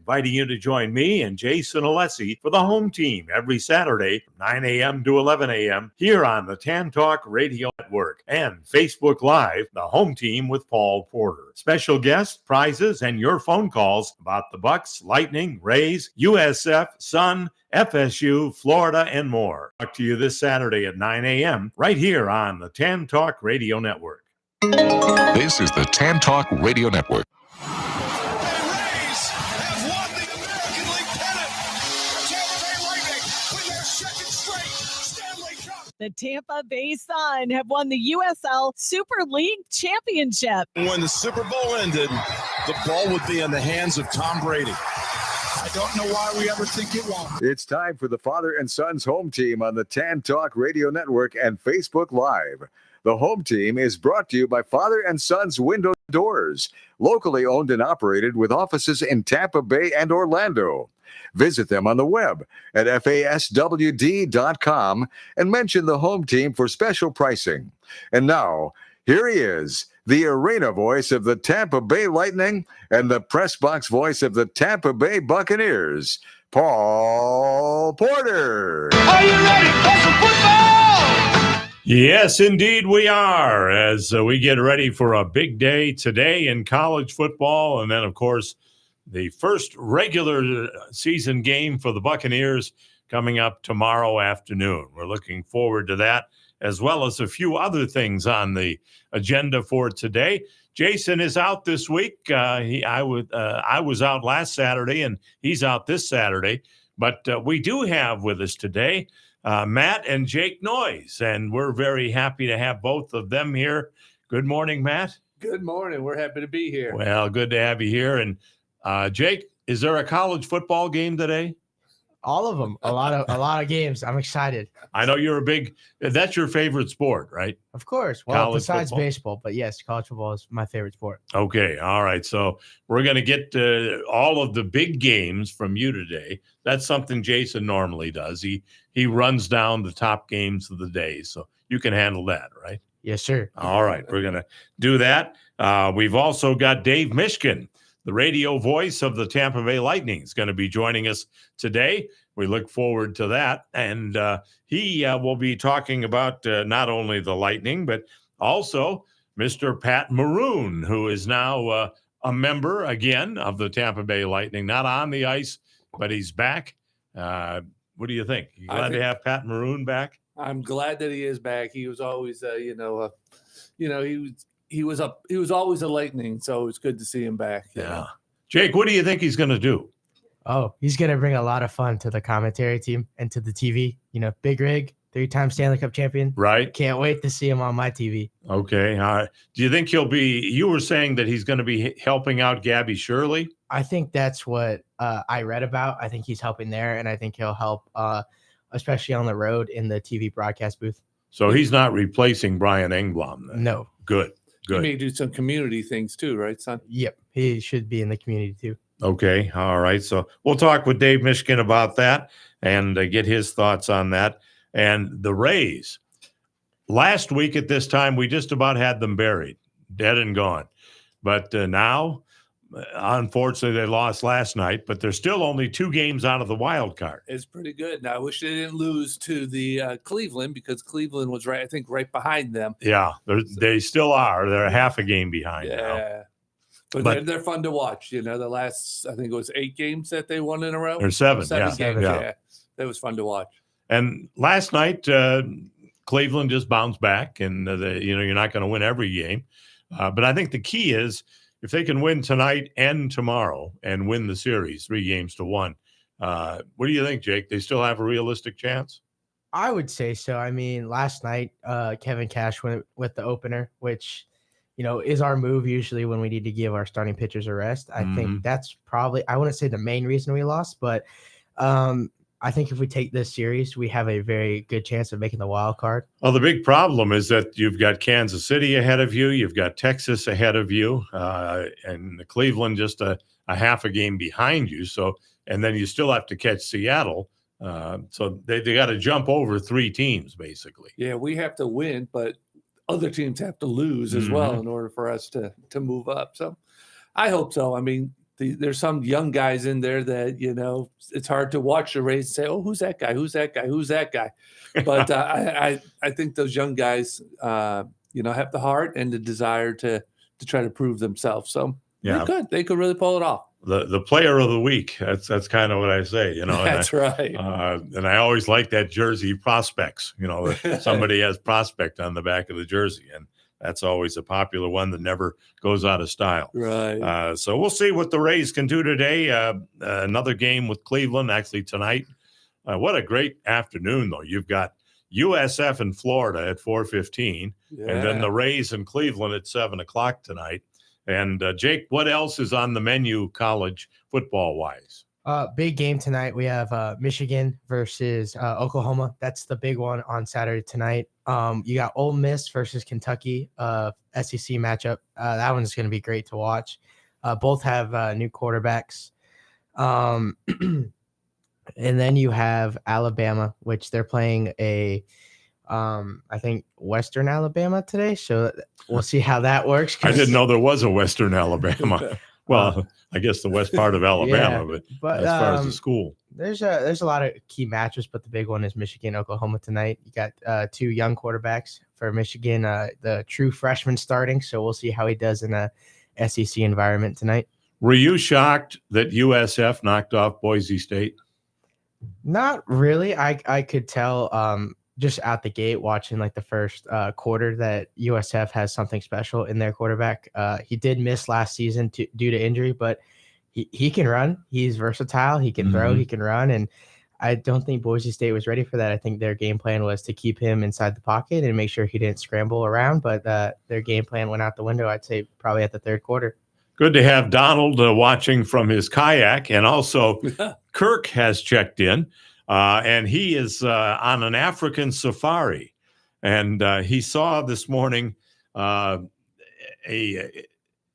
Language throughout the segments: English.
inviting you to join me and Jason Alessi for the home team every Saturday from 9 a.m. to 11 a.m. here on the Tan Talk Radio Network and Facebook Live, the home team with Paul Porter. Special guests, prizes, and your phone calls about the Bucks, Lightning, Rays, USF, Sun, FSU, Florida, and more. Talk to you this Saturday at 9 a.m. right here on the Tan Talk Radio Network. This is the Tan Talk Radio Network. The Tampa Bay Sun have won the USL Super League Championship. When the Super Bowl ended, the ball would be in the hands of Tom Brady. I don't know why we ever think it won't. It's time for the Father and Son's home team on the Tan Talk Radio Network and Facebook Live. The home team is brought to you by Father and Son's Window Doors, locally owned and operated with offices in Tampa Bay and Orlando. Visit them on the web at faswd.com and mention the home team for special pricing. And now, here he is, the arena voice of the Tampa Bay Lightning and the press box voice of the Tampa Bay Buccaneers, Paul Porter. Are you ready for some football? Yes, indeed we are, as we get ready for a big day today in college football. And then, of course, the first regular season game for the Buccaneers coming up tomorrow afternoon. We're looking forward to that, as well as a few other things on the agenda for today. Jason is out this week. I was out last Saturday, and he's out this Saturday. But we do have with us today Matt and Jake Noyes, and we're very happy to have both of them here. Good morning, Matt. Good morning. We're happy to be here. Well, good to have you here. And Jake, is there a college football game today? All of them. A lot of games. I'm excited. I know that's your favorite sport, right? Of course. Well, college besides football. baseball, but yes, college football is my favorite sport. Okay. All right. So we're going to get all of the big games from you today. That's something Jason normally does. He runs down the top games of the day. So you can handle that, right? Yes, sir. All right. We're going to do that. We've also got Dave Mishkin, the radio voice of the Tampa Bay Lightning, is going to be joining us today. We look forward to that. And he will be talking about not only the Lightning, but also Mr. Pat Maroon, who is now a member again of the Tampa Bay Lightning, not on the ice, but he's back. What do you think? You glad to have Pat Maroon back? I'm glad that he is back. He was always, he was always a Lightning, so it's good to see him back. Yeah. Jake, what do you think he's going to do? Oh, he's going to bring a lot of fun to the commentary team and to the TV. Big rig, 3-time Stanley Cup champion. Right. Can't wait to see him on my TV. Okay. Do you think you were saying that he's going to be helping out Gabby Shirley? I think that's what I read about. I think he's helping there, and I think he'll help, especially on the road in the TV broadcast booth. So he's not replacing Brian Engblom then? No. Good. He may do some community things too, right, son? Yep. He should be in the community too. Okay. All right. So we'll talk with Dave Mishkin about that and get his thoughts on that. And the Rays, last week at this time, we just about had them buried, dead and gone. But now, unfortunately, they lost last night, but they're still only 2 games out of the wild card. It's pretty good. Now, I wish they didn't lose to the Cleveland, because Cleveland was right behind them. Yeah, they still are. They're a half a game behind now. Yeah. But they're fun to watch. The last, I think it was 8 games that they won in a row. Or 7. Games. Yeah. That was fun to watch. And last night, Cleveland just bounced back, and you're not going to win every game. But I think the key is if they can win tonight and tomorrow and win the series 3-1. What do you think, Jake? They still have a realistic chance? I would say so. I mean, last night, Kevin Cash went with the opener, which is our move usually when we need to give our starting pitchers a rest. I think that's probably, I wouldn't say the main reason we lost, but I think if we take this series, we have a very good chance of making the wild card. Well, the big problem is that you've got Kansas City ahead of you. You've got Texas ahead of you, and Cleveland just a half a game behind you. So, and then you still have to catch Seattle. So they got to jump over 3 teams, basically. Yeah, we have to win, but other teams have to lose as well in order for us to move up. So I hope so. I mean, there's some young guys in there that, it's hard to watch the race and say, oh, who's that guy? Who's that guy? Who's that guy? But I think those young guys, have the heart and the desire to try to prove themselves. So they could really pull it off. The player of the week. That's kind of what I say, That's right. And I always like that jersey prospects, somebody has prospect on the back of the jersey, and that's always a popular one that never goes out of style. Right. So we'll see what the Rays can do today. Another game with Cleveland actually tonight. What a great afternoon, though. You've got USF in Florida at 4:15, and then the Rays in Cleveland at 7:00 tonight. And Jake, what else is on the menu college football-wise? Big game tonight. We have Michigan versus Oklahoma. That's the big one on Saturday tonight. You got Ole Miss versus Kentucky, SEC matchup. That one's going to be great to watch. Both have new quarterbacks. And then you have Alabama, which they're playing I think Western Alabama today. So we'll see how that works. I didn't know there was a Western Alabama. Well, I guess the west part of Alabama, but as far as the school, there's a lot of key matches, but the big one is Michigan, Oklahoma tonight. You got two young quarterbacks for Michigan, the true freshman starting. So we'll see how he does in a SEC environment tonight. Were you shocked that USF knocked off Boise State? Not really. I could tell just out the gate watching like the first quarter that USF has something special in their quarterback. He did miss last season due to injury, but he can run. He's versatile. He can throw. He can run. And I don't think Boise State was ready for that. I think their game plan was to keep him inside the pocket and make sure he didn't scramble around. But their game plan went out the window, I'd say, probably at the third quarter. Good to have Donald watching from his kayak. And also Kirk has checked in. And he is on an African safari, and he saw this morning a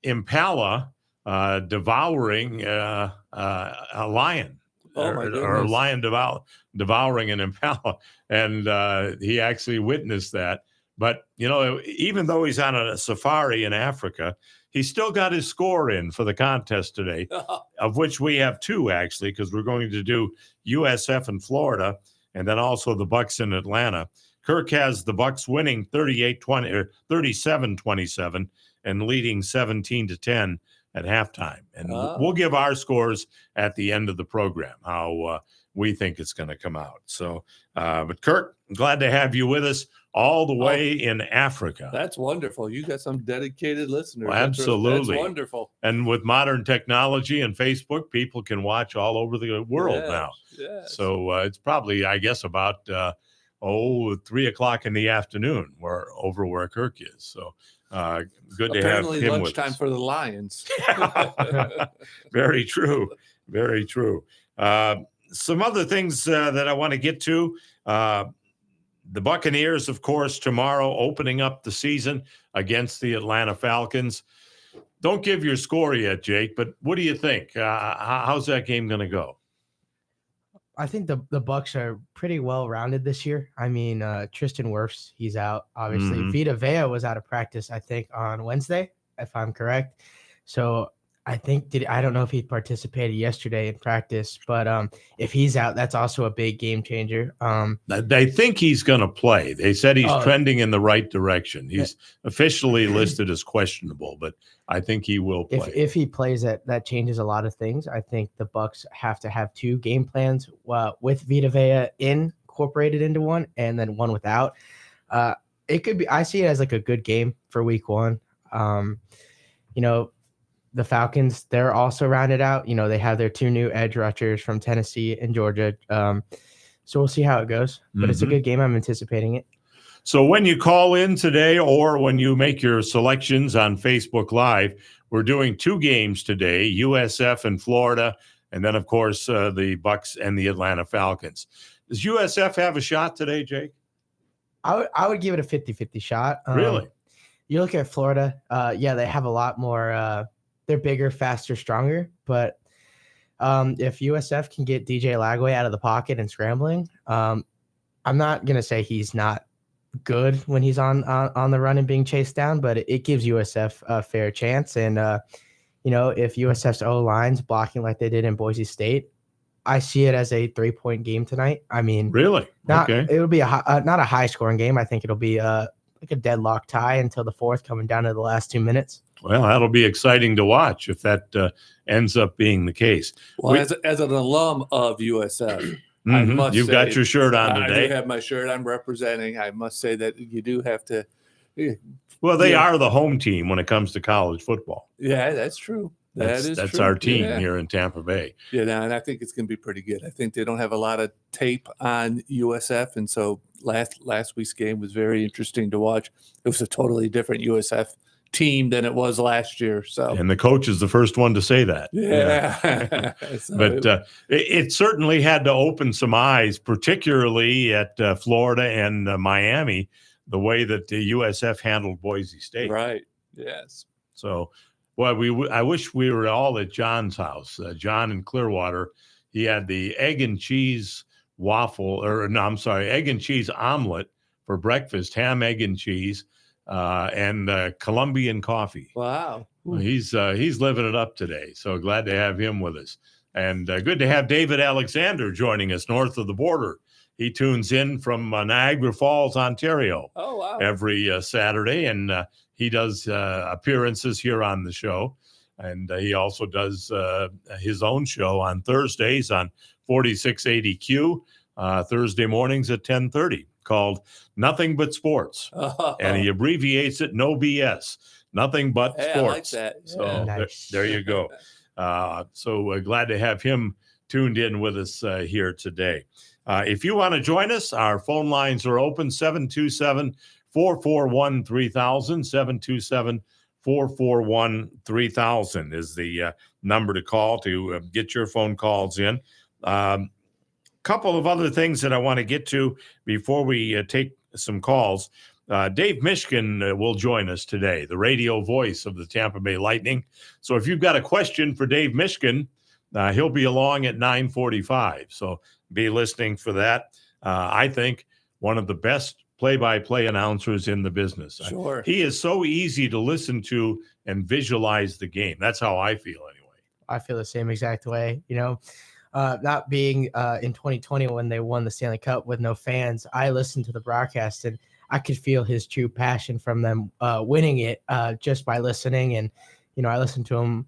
impala devouring a lion, or a lion devouring an impala, and he actually witnessed that. But even though he's on a safari in Africa, he still got his score in for the contest today, of which we have two, actually, because we're going to do USF in Florida and then also the Bucks in Atlanta. Kirk has the Bucks winning 37-27 and leading 17-10 at halftime. And we'll give our scores at the end of the program, how we think it's going to come out. So, but Kirk, glad to have you with us all the way in Africa. That's wonderful. You got some dedicated listeners. Well, absolutely. That's wonderful. And with modern technology and Facebook, people can watch all over the world now. Yes. So it's probably, I guess, about 3:00 in the afternoon over where Kirk is. So good to have him with us. Lunchtime for the Lions. Very true. Very true. Some other things that I want to get to. The Buccaneers, of course, tomorrow opening up the season against the Atlanta Falcons. Don't give your score yet, Jake, but what do you think? How's that game going to go? I think the Bucs are pretty well rounded this year. I mean, Tristan Wirfs, he's out. Obviously, Vita Vea was out of practice, I think, on Wednesday, if I'm correct. So I don't know if he participated yesterday in practice, but if he's out, that's also a big game changer. They think he's going to play. They said he's trending in the right direction. He's officially listed as questionable, but I think he will play. If he plays, that changes a lot of things. I think the Bucs have to have two game plans with Vita Vea incorporated into one, and then one without. It could be. I see it as like a good game for Week 1. The Falcons, they're also rounded out. They have their two new edge rushers from Tennessee and Georgia. So we'll see how it goes. But it's a good game. I'm anticipating it. So when you call in today or when you make your selections on Facebook Live, we're doing two games today, USF in Florida, and then, of course, the Bucks and the Atlanta Falcons. Does USF have a shot today, Jake? I would give it a 50-50 shot. Really? You look at Florida, they have a lot more they're bigger, faster, stronger. But if USF can get DJ Lagway out of the pocket and scrambling, I'm not going to say he's not good when he's on the run and being chased down, but it gives USF a fair chance. And, if USF's O-line's blocking like they did in Boise State, I see it as a 3-point game tonight. I mean, really? Okay. It'll be not a high scoring game. I think it'll be like a deadlock tie until the fourth, coming down to the last 2 minutes. Well, that'll be exciting to watch if that ends up being the case. Well, as an alum of USF, I must you've say, got your shirt on today. I do have my shirt. I'm representing. I must say that you do have to. Well, they are the home team when it comes to college football. Yeah, that's true. That's our team here in Tampa Bay. Yeah, and I think it's going to be pretty good. I think they don't have a lot of tape on USF, and so last week's game was very interesting to watch. It was a totally different USF team than it was last year. So, and the coach is the first one to say that. Yeah. But it certainly had to open some eyes, particularly at Florida and Miami, the way that the USF handled Boise State. Right. Yes. So, well, I wish we were all at John's house. John in Clearwater, he had the egg and cheese egg and cheese omelet for breakfast, ham, egg, and cheese, and Colombian coffee. Wow. Well, he's living it up today. So glad to have him with us. And good to have David Alexander joining us north of the border. He tunes in from Niagara Falls, Ontario. Oh, wow. Every Saturday, and he does appearances here on the show. And he also does his own show on Thursdays on 4680Q, Thursday mornings at 10:30, called Nothing But Sports. Oh. And he abbreviates it No BS, Nothing But Sports. I like that. So Nice. there you go. So glad to have him tuned in with us here today. If you want to join us, our phone lines are open, 727-441-3000, 727-441-3000 is the number to call to get your phone calls in. Couple of other things that I want to get to before we take some calls. Dave Mishkin will join us today, the radio voice of the Tampa Bay Lightning. So if you've got a question for Dave Mishkin, he'll be along at 9:45. So be listening for that. I think one of the best play-by-play announcers in the business. Sure. He is so easy to listen to and visualize the game. That's how I feel anyway. I feel the same exact way. Not being in 2020 when they won the Stanley Cup with no fans, I listened to the broadcast and I could feel his true passion from them winning it just by listening. And, I listen to him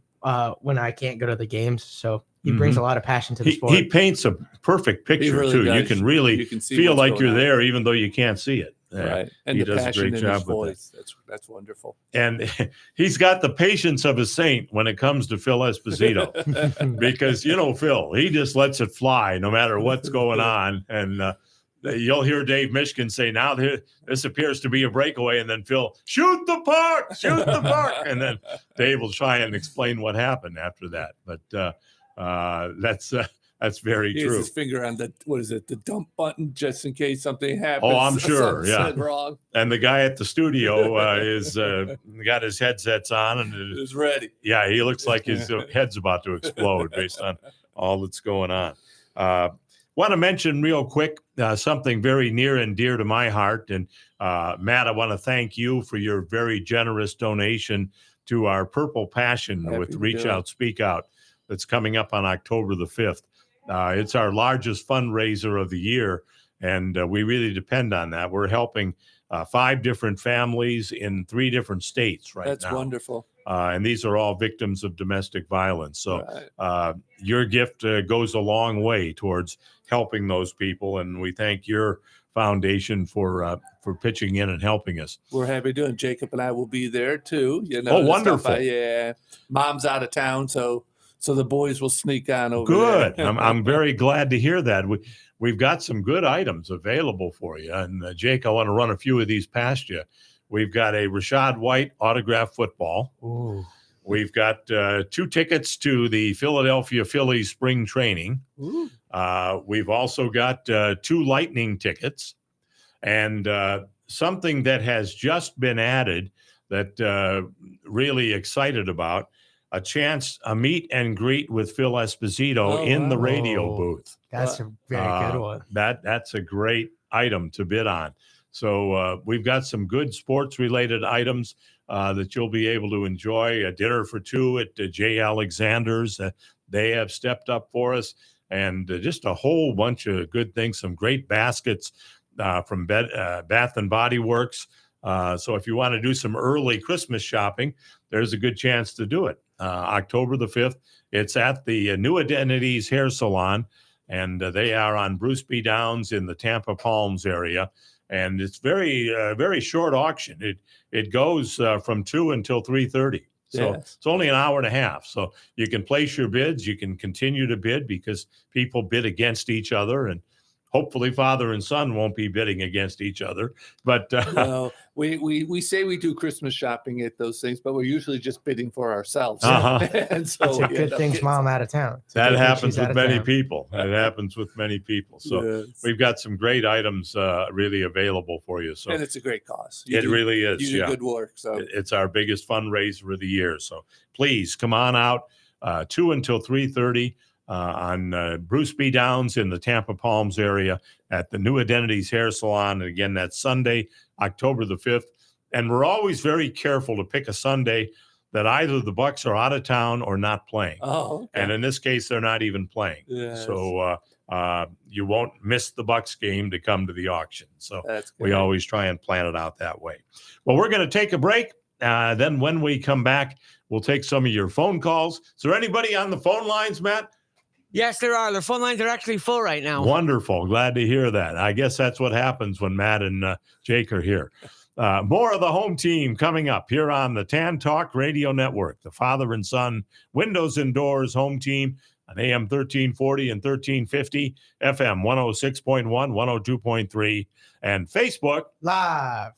when I can't go to the games. So he brings a lot of passion to the sport. He paints a perfect picture, really too. does. You can really feel like you're there, even though you can't see it. Right. And he the does a passion great in his job with voice. That's wonderful. And he's got the patience of a saint when it comes to Phil Esposito, because, Phil, he just lets it fly no matter what's going on. And you'll hear Dave Mishkin say, now this appears to be a breakaway. And then Phil, shoot the puck. And then Dave will try and explain what happened after that. But that's very He true. has his finger on the dump button just in case something happens. Oh, I'm sure. Something wrong. And the guy at the studio is got his headsets on and is ready. Yeah, he looks like his head's about to explode based on all that's going on. Want to mention real quick something very near and dear to my heart. And Matt, I want to thank you for your very generous donation to our Purple Passion with Reach Out, Speak Out that's coming up on October the 5th. It's our largest fundraiser of the year, and we really depend on that. We're helping 5 different families in 3 different states right now. That's wonderful. And these are all victims of domestic violence. So your gift goes a long way towards helping those people, and we thank your foundation for pitching in and helping us. We're happy doing. Jacob and I will be there too. Oh, wonderful! Mom's out of town, so the boys will sneak on over. Good. There. I'm very glad to hear that. We've got some good items available for you. And Jake, I want to run a few of these past you. We've got a Rashad White autographed football. Ooh. We've got 2 tickets to the Philadelphia Phillies spring training. Ooh. We've also got 2 Lightning tickets, and something that has just been added that really excited about, a meet and greet with Phil Esposito in the radio booth. That's a very good one. That's a great item to bid on. So we've got some good sports related items. that you'll be able to enjoy. A dinner for two at J. Alexander's. They have stepped up for us, and just a whole bunch of good things. Some great baskets from Bath and Body Works. So if you want to do some early Christmas shopping, there's a good chance to do it. October the 5th, it's at the New Identities Hair Salon, and they are on Bruce B. Downs in the Tampa Palms area. And it's very short auction. It goes from 2 until 3:30. So It's only an hour and a half. So you can place your bids. You can continue to bid because people bid against each other, and hopefully father and son won't be bidding against each other. But no, we say we do Christmas shopping at those things, but we're usually just bidding for ourselves. And so it's a good thing Mom out of town. That happens with many people. That happens with many people. So we've got some great items really available for you. So and it's a great cause. It really is. You do good work. So it's our biggest fundraiser of the year. So please come on out 2 until 3:30. On Bruce B. Downs in the Tampa Palms area at the New Identities Hair Salon. And again, that's Sunday, October the 5th. And we're always very careful to pick a Sunday that either the Bucks are out of town or not playing. Oh, okay. And in this case, they're not even playing. Yes. So you won't miss the Bucks game to come to the auction. So we good. always try and plan it out that way. Well, we're going to take a break. Then when we come back, we'll take some of your phone calls. Is there anybody on the phone lines, Matt? Yes, there are. The phone lines are actually full right now. Wonderful. Glad to hear that. I guess that's what happens when Matt and Jake are here. More of the home team coming up here on the Tan Talk Radio Network, the father and son windows and doors home team on AM 1340 and 1350, FM 106.1, 102.3, and Facebook Live.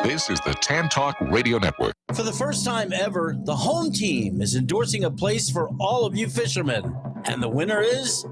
This is the Tan Talk Radio Network. For the first time ever, the home team is endorsing a place for all of you fishermen. And the winner is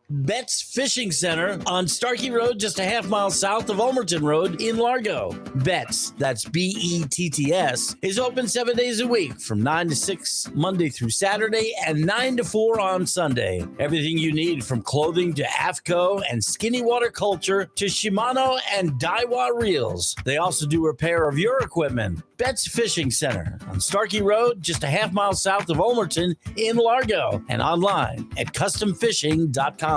Betts Fishing Center on Starkey Road, just a half mile south of Ulmerton Road in Largo. Betts, that's Betts, is open 7 days a week from 9 to 6 Monday through Saturday and 9 to 4 on Sunday. Everything you need from clothing to AFCO and skinny water culture to Shimano and Daiwa reels. They also do repair of your equipment. Betts Fishing Center on Starkey Road, just a half mile south of Ulmerton in Largo, and online at customfishing.com.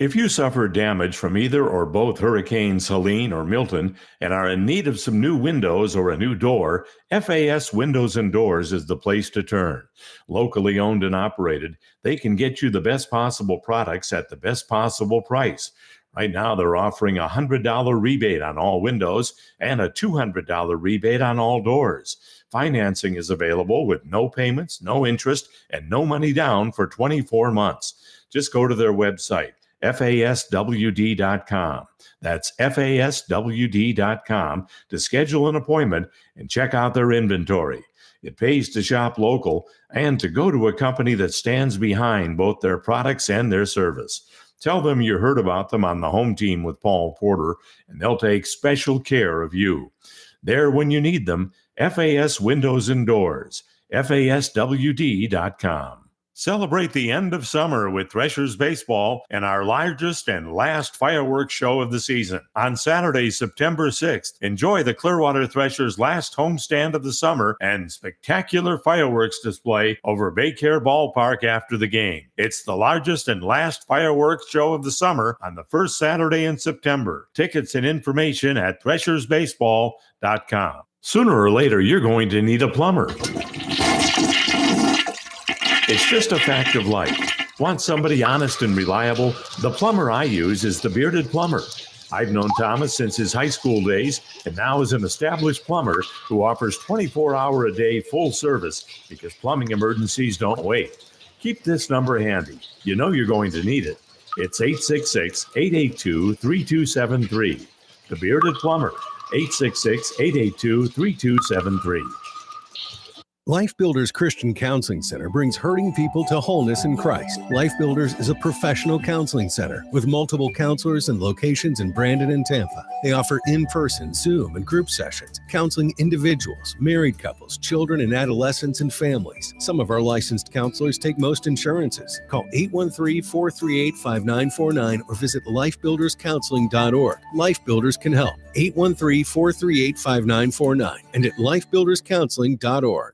If you suffered damage from either or both Hurricanes Helene or Milton and are in need of some new windows or a new door, FAS Windows and Doors is the place to turn. Locally owned and operated, they can get you the best possible products at the best possible price. Right now, they're offering a $100 rebate on all windows and a $200 rebate on all doors. Financing is available with no payments, no interest, and no money down for 24 months. Just go to their website, faswd.com. That's faswd.com to schedule an appointment and check out their inventory. It pays to shop local and to go to a company that stands behind both their products and their service. Tell them you heard about them on the home team with Paul Porter, and they'll take special care of you. There when you need them, FAS Windows and Doors, faswd.com. Celebrate the end of summer with Threshers Baseball and our largest and last fireworks show of the season. On Saturday, September 6th, enjoy the Clearwater Threshers' last homestand of the summer and spectacular fireworks display over Baycare Ballpark after the game. It's the largest and last fireworks show of the summer on the first Saturday in September. Tickets and information at threshersbaseball.com. Sooner or later, you're going to need a plumber. It's just a fact of life. Want somebody honest and reliable? The plumber I use is the Bearded Plumber. I've known Thomas since his high school days and now is an established plumber who offers 24-hour-a-day full service because plumbing emergencies don't wait. Keep this number handy. You know you're going to need it. It's 866-882-3273. The Bearded Plumber, 866-882-3273. Life Builders Christian Counseling Center brings hurting people to wholeness in Christ. Life Builders is a professional counseling center with multiple counselors and locations in Brandon and Tampa. They offer in-person, Zoom, and group sessions, counseling individuals, married couples, children and adolescents, and families. Some of our licensed counselors take most insurances. Call 813-438-5949 or visit lifebuilderscounseling.org. Life Builders can help. 813-438-5949 and at lifebuilderscounseling.org.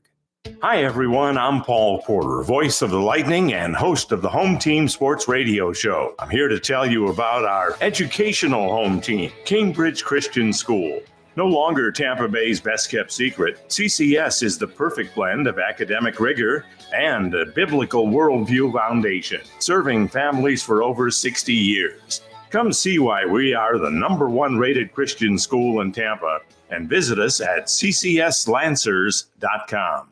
Hi, everyone. I'm Paul Porter, voice of the Lightning and host of the Home Team Sports Radio Show. I'm here to tell you about our educational home team, Cambridge Christian School. No longer Tampa Bay's best-kept secret, CCS is the perfect blend of academic rigor and a biblical worldview foundation, serving families for over 60 years. Come see why we are the #1 rated Christian school in Tampa and visit us at ccslancers.com.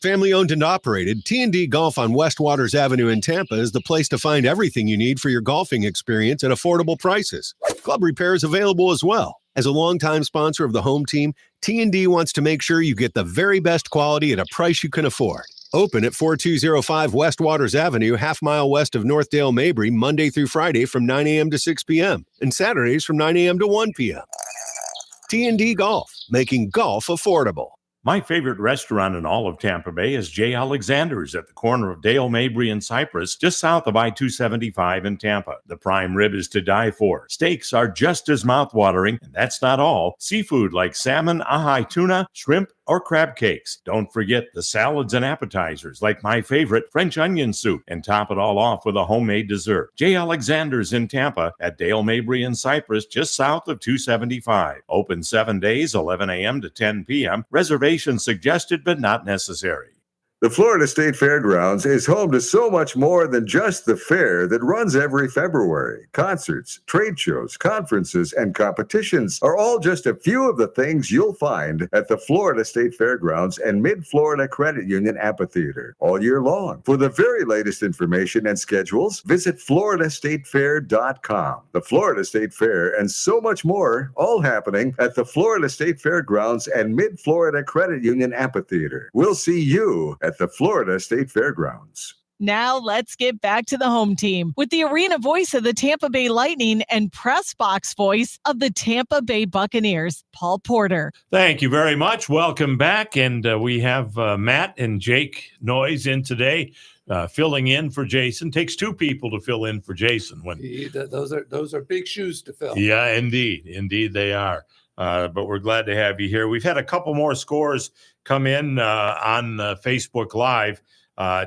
Family owned and operated, T&D Golf on West Waters Avenue in Tampa is the place to find everything you need for your golfing experience at affordable prices. Club repair is available as well. As a longtime sponsor of the home team, T&D wants to make sure you get the very best quality at a price you can afford. Open at 4205 West Waters Avenue, half-mile west of Northdale Mabry, Monday through Friday from 9 a.m. to 6 p.m. and Saturdays from 9 a.m. to 1 p.m. T&D Golf, making golf affordable. My favorite restaurant in all of Tampa Bay is J. Alexander's at the corner of Dale, Mabry, and Cypress, just south of I-275 in Tampa. The prime rib is to die for. Steaks are just as mouthwatering, and that's not all. Seafood like salmon, ahi tuna, shrimp, or crab cakes. Don't forget the salads and appetizers like my favorite French onion soup, and top it all off with a homemade dessert. J. Alexander's in Tampa at Dale, Mabry, and Cypress, just south of 275. Open 7 days, 11 a.m. to 10 p.m. Reservations suggested but not necessary. The Florida State Fairgrounds is home to so much more than just the fair that runs every February. Concerts, trade shows, conferences, and competitions are all just a few of the things you'll find at the Florida State Fairgrounds and Mid-Florida Credit Union Amphitheater all year long. For the very latest information and schedules, visit floridastatefair.com. The Florida State Fair and so much more, all happening at the Florida State Fairgrounds and Mid-Florida Credit Union Amphitheater. We'll see you at the Florida State Fairgrounds. Now let's get back to the home team with the arena voice of the Tampa Bay Lightning and press box voice of the Tampa Bay Buccaneers, Paul Porter. Thank you very much. Welcome back. And we have Matt and Jake Noyes in today, filling in for Jason. Takes two people to fill in for Jason. Those are big shoes to fill. Yeah, indeed. Indeed they are. But we're glad to have you here. We've had a couple more scores come in on Facebook Live.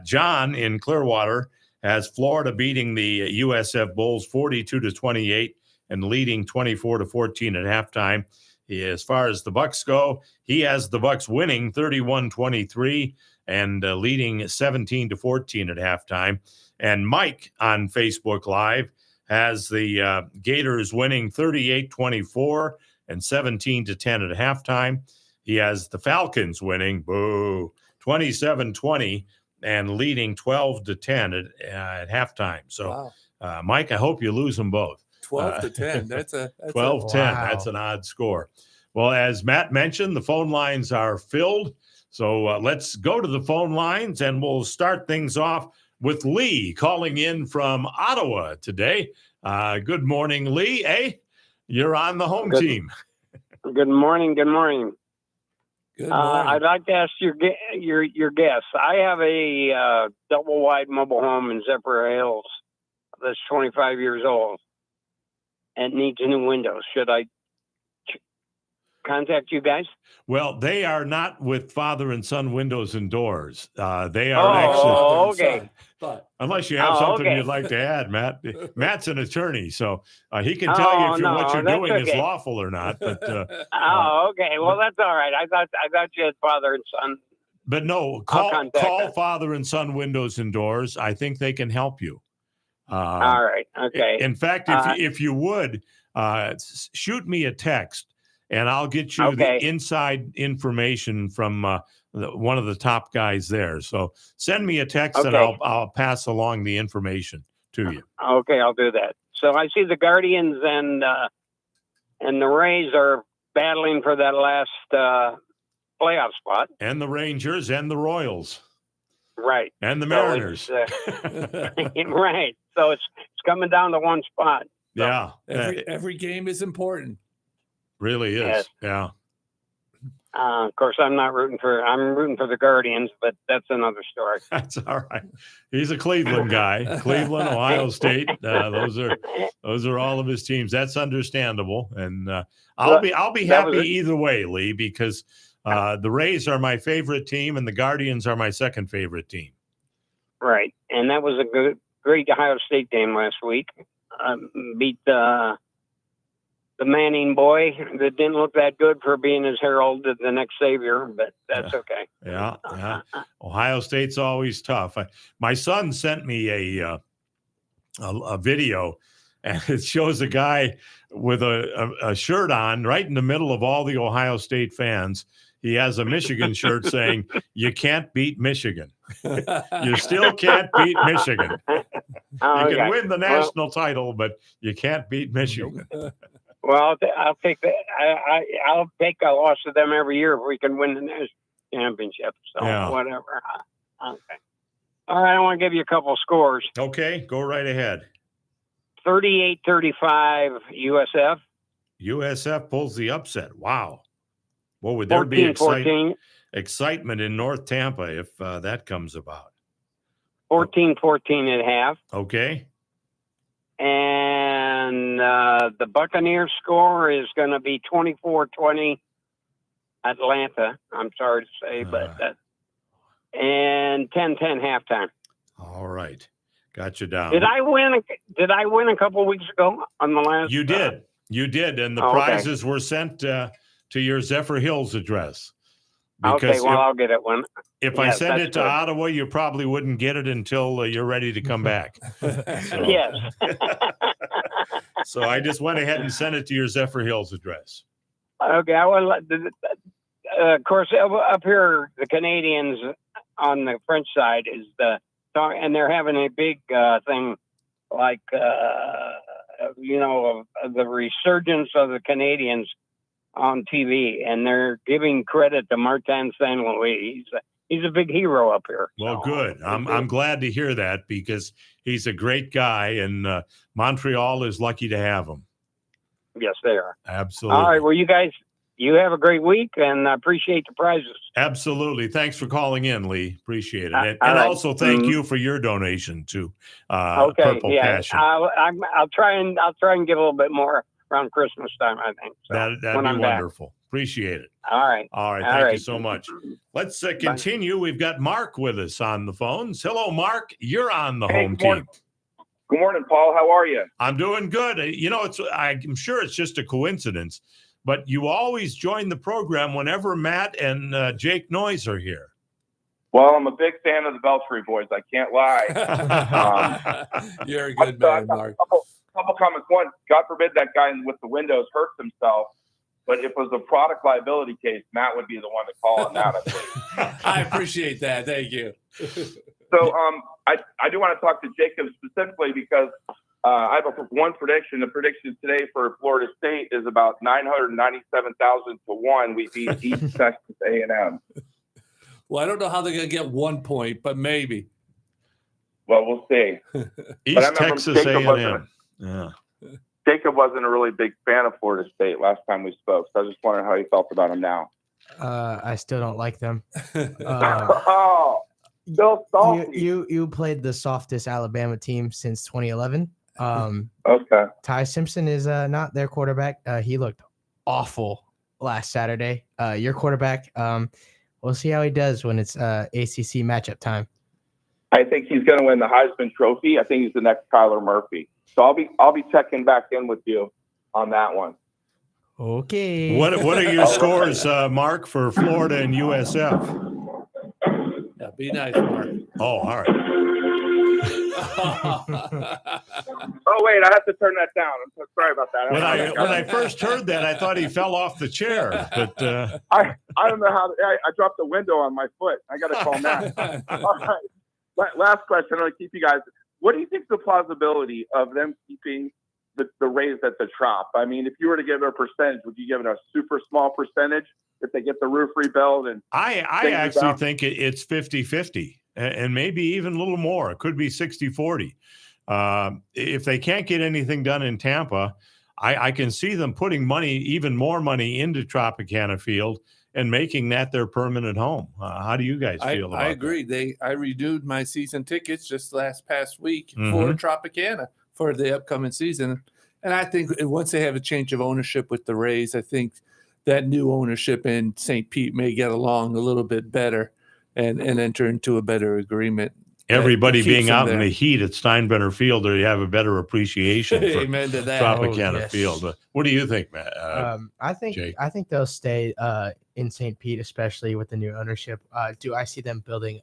John in Clearwater has Florida beating the USF Bulls 42-28 and leading 24-14 at halftime. As far as the Bucks go, he has the Bucks winning 31-23 and leading 17-14 at halftime. And Mike on Facebook Live has the Gators winning 38-24 and 17-10 at halftime. He has the Falcons winning, 27-20 and leading 12-10 at halftime. So, wow. Mike, I hope you lose them both. 12-10. That's 12-10. Wow. That's an odd score. Well, as Matt mentioned, the phone lines are filled. So let's go to the phone lines, and we'll start things off with Lee calling in from Ottawa today. Good morning, Lee. Hey, you're on the home team. Good morning. Good morning. Good morning. I'd like to ask your guests. I have a double wide mobile home in Zephyr Hills that's 25 years old and needs new windows. Should I contact you guys? Well, they are not with father and son windows and doors. They are actually okay. But unless you have something you'd like to add, Matt. Matt's an attorney, so he can tell you if what you're doing is lawful or not. But okay. Well, that's all right. I thought you had father and son. But no, call father and son windows and doors. I think they can help you. All right. Okay. In fact, if you would shoot me a text, and I'll get you the inside information from one of the top guys there. So send me a text and I'll pass along the information to you. Okay, I'll do that. So I see the Guardians and the Rays are battling for that last playoff spot. And the Rangers and the Royals. Right. And the So Mariners. right. So it's coming down to one spot. So. Yeah. Every game is important. Really is. Yes. Yeah. Of course, I'm rooting for the Guardians, but that's another story. That's all right. He's a Cleveland guy. Cleveland, Ohio State. Those are all of his teams. That's understandable. And I'll be happy either way, Lee, because the Rays are my favorite team and the Guardians are my second favorite team. Right. And that was a great Ohio State game last week. Beat the Manning boy that didn't look that good for being as heralded the next savior, but that's okay. Yeah. Ohio State's always tough. My son sent me a video, and it shows a guy with a shirt on right in the middle of all the Ohio State fans. He has a Michigan shirt saying, "You can't beat Michigan. You still can't beat Michigan. You can win the national title, but you can't beat Michigan." Well, I'll take that. I'll take a loss to them every year if we can win the national championship. So whatever. Okay. All right. I want to give you a couple of scores. Okay, go right ahead. 38-35 USF. USF pulls the upset. Wow. What would there be excitement in North Tampa if that comes about? 14-14 at half. Okay. And the Buccaneers score is going to be 24-20 Atlanta. I'm sorry to say, but and 10-10 halftime. All right. Got you down. Did I win a couple of weeks ago on the last? You did. You did. And the prizes were sent to your Zephyr Hills address. Because I'll get it when. If I send it to Ottawa, you probably wouldn't get it until you're ready to come back. Yes. So I just went ahead and sent it to your Zephyr Hills address. Okay. Of course, up here, the Canadians on the French side and they're having a big thing like, the resurgence of the Canadians on TV, and they're giving credit to Martin St. Louis. He's a big hero up here. Well, good. I'm glad to hear that because he's a great guy, and Montreal is lucky to have him. Yes, they are. Absolutely. All right. Well, you have a great week, and I appreciate the prizes. Absolutely. Thanks for calling in, Lee. Appreciate it. And also thank you for your donation to Purple Passion. I'll try and give a little bit more around Christmas time, I think. So that'd be wonderful. Back. Appreciate it. All right. Thank you so much. Let's continue. Bye. We've got Mark with us on the phones. Hello, Mark. You're on the home team. Good morning, Paul. How are you? I'm doing good. I'm sure it's just a coincidence, but you always join the program whenever Matt and Jake Noyes are here. Well, I'm a big fan of the Belfry boys. I can't lie. You're a good man, Mark. Couple comments. One, God forbid that guy with the windows hurts himself. But if it was a product liability case, Matt would be the one to call on that, I believe. I appreciate that. Thank you. So I do want to talk to Jacob specifically because I have one prediction. The prediction today for Florida State is about 997,000 to 1. We beat East Texas A&M. Well, I don't know how they're going to get 1 point, but maybe. Well, we'll see. East Texas A&M. Yeah. Jacob wasn't a really big fan of Florida State last time we spoke, so I was just wondering how he felt about them now. I still don't like them. Still salty. You played the softest Alabama team since 2011. Okay. Ty Simpson is not their quarterback. He looked awful last Saturday. Your quarterback. We'll see how he does when it's ACC matchup time. I think he's going to win the Heisman Trophy. I think he's the next Kyler Murphy. So I'll be checking back in with you on that one. Okay. What are your scores, Mark, for Florida and USF? Yeah, be nice, Mark. Oh, all right. Oh wait, I have to turn that down. I'm so sorry about that. When I first heard that, I thought he fell off the chair. But I don't know how. I dropped the window on my foot. I got to call Matt. All right. Last question. I'm going to keep you guys. What do you think the plausibility of them keeping the Rays at the Trop? I mean, if you were to give it a percentage, would you give it a super small percentage, if they get the roof rebuilt. And I actually think it's 50-50 and maybe even a little more. It could be 60-40. If they can't get anything done in Tampa, I can see them putting even more money into Tropicana Field and making that their permanent home. How do you guys feel about that? I agree. I renewed my season tickets just past week for Tropicana for the upcoming season. And I think once they have a change of ownership with the Rays, I think that new ownership in St. Pete may get along a little bit better and enter into a better agreement. Everybody being out in the heat at Steinbrenner Field, or you have a better appreciation for Amen to that. Tropicana Field. What do you think, Matt? I think they'll stay in St. Pete, especially with the new ownership. Do I see them building?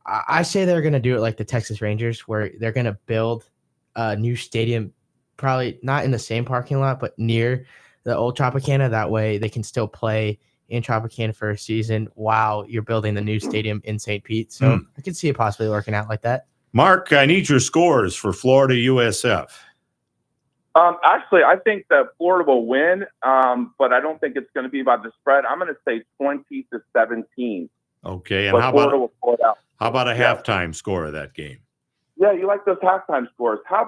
I say they're going to do it like the Texas Rangers, where they're going to build a new stadium, probably not in the same parking lot, but near the old Tropicana. That way they can still play in Tropicana for a season while you're building the new stadium in St. Pete. So I could see it possibly working out like that. Mark, I need your scores for Florida USF. Actually, I think that Florida will win, but I don't think it's going to be by the spread. I'm going to say 20-17. Okay, and how about a halftime score of that game? Yeah, you like those halftime scores. How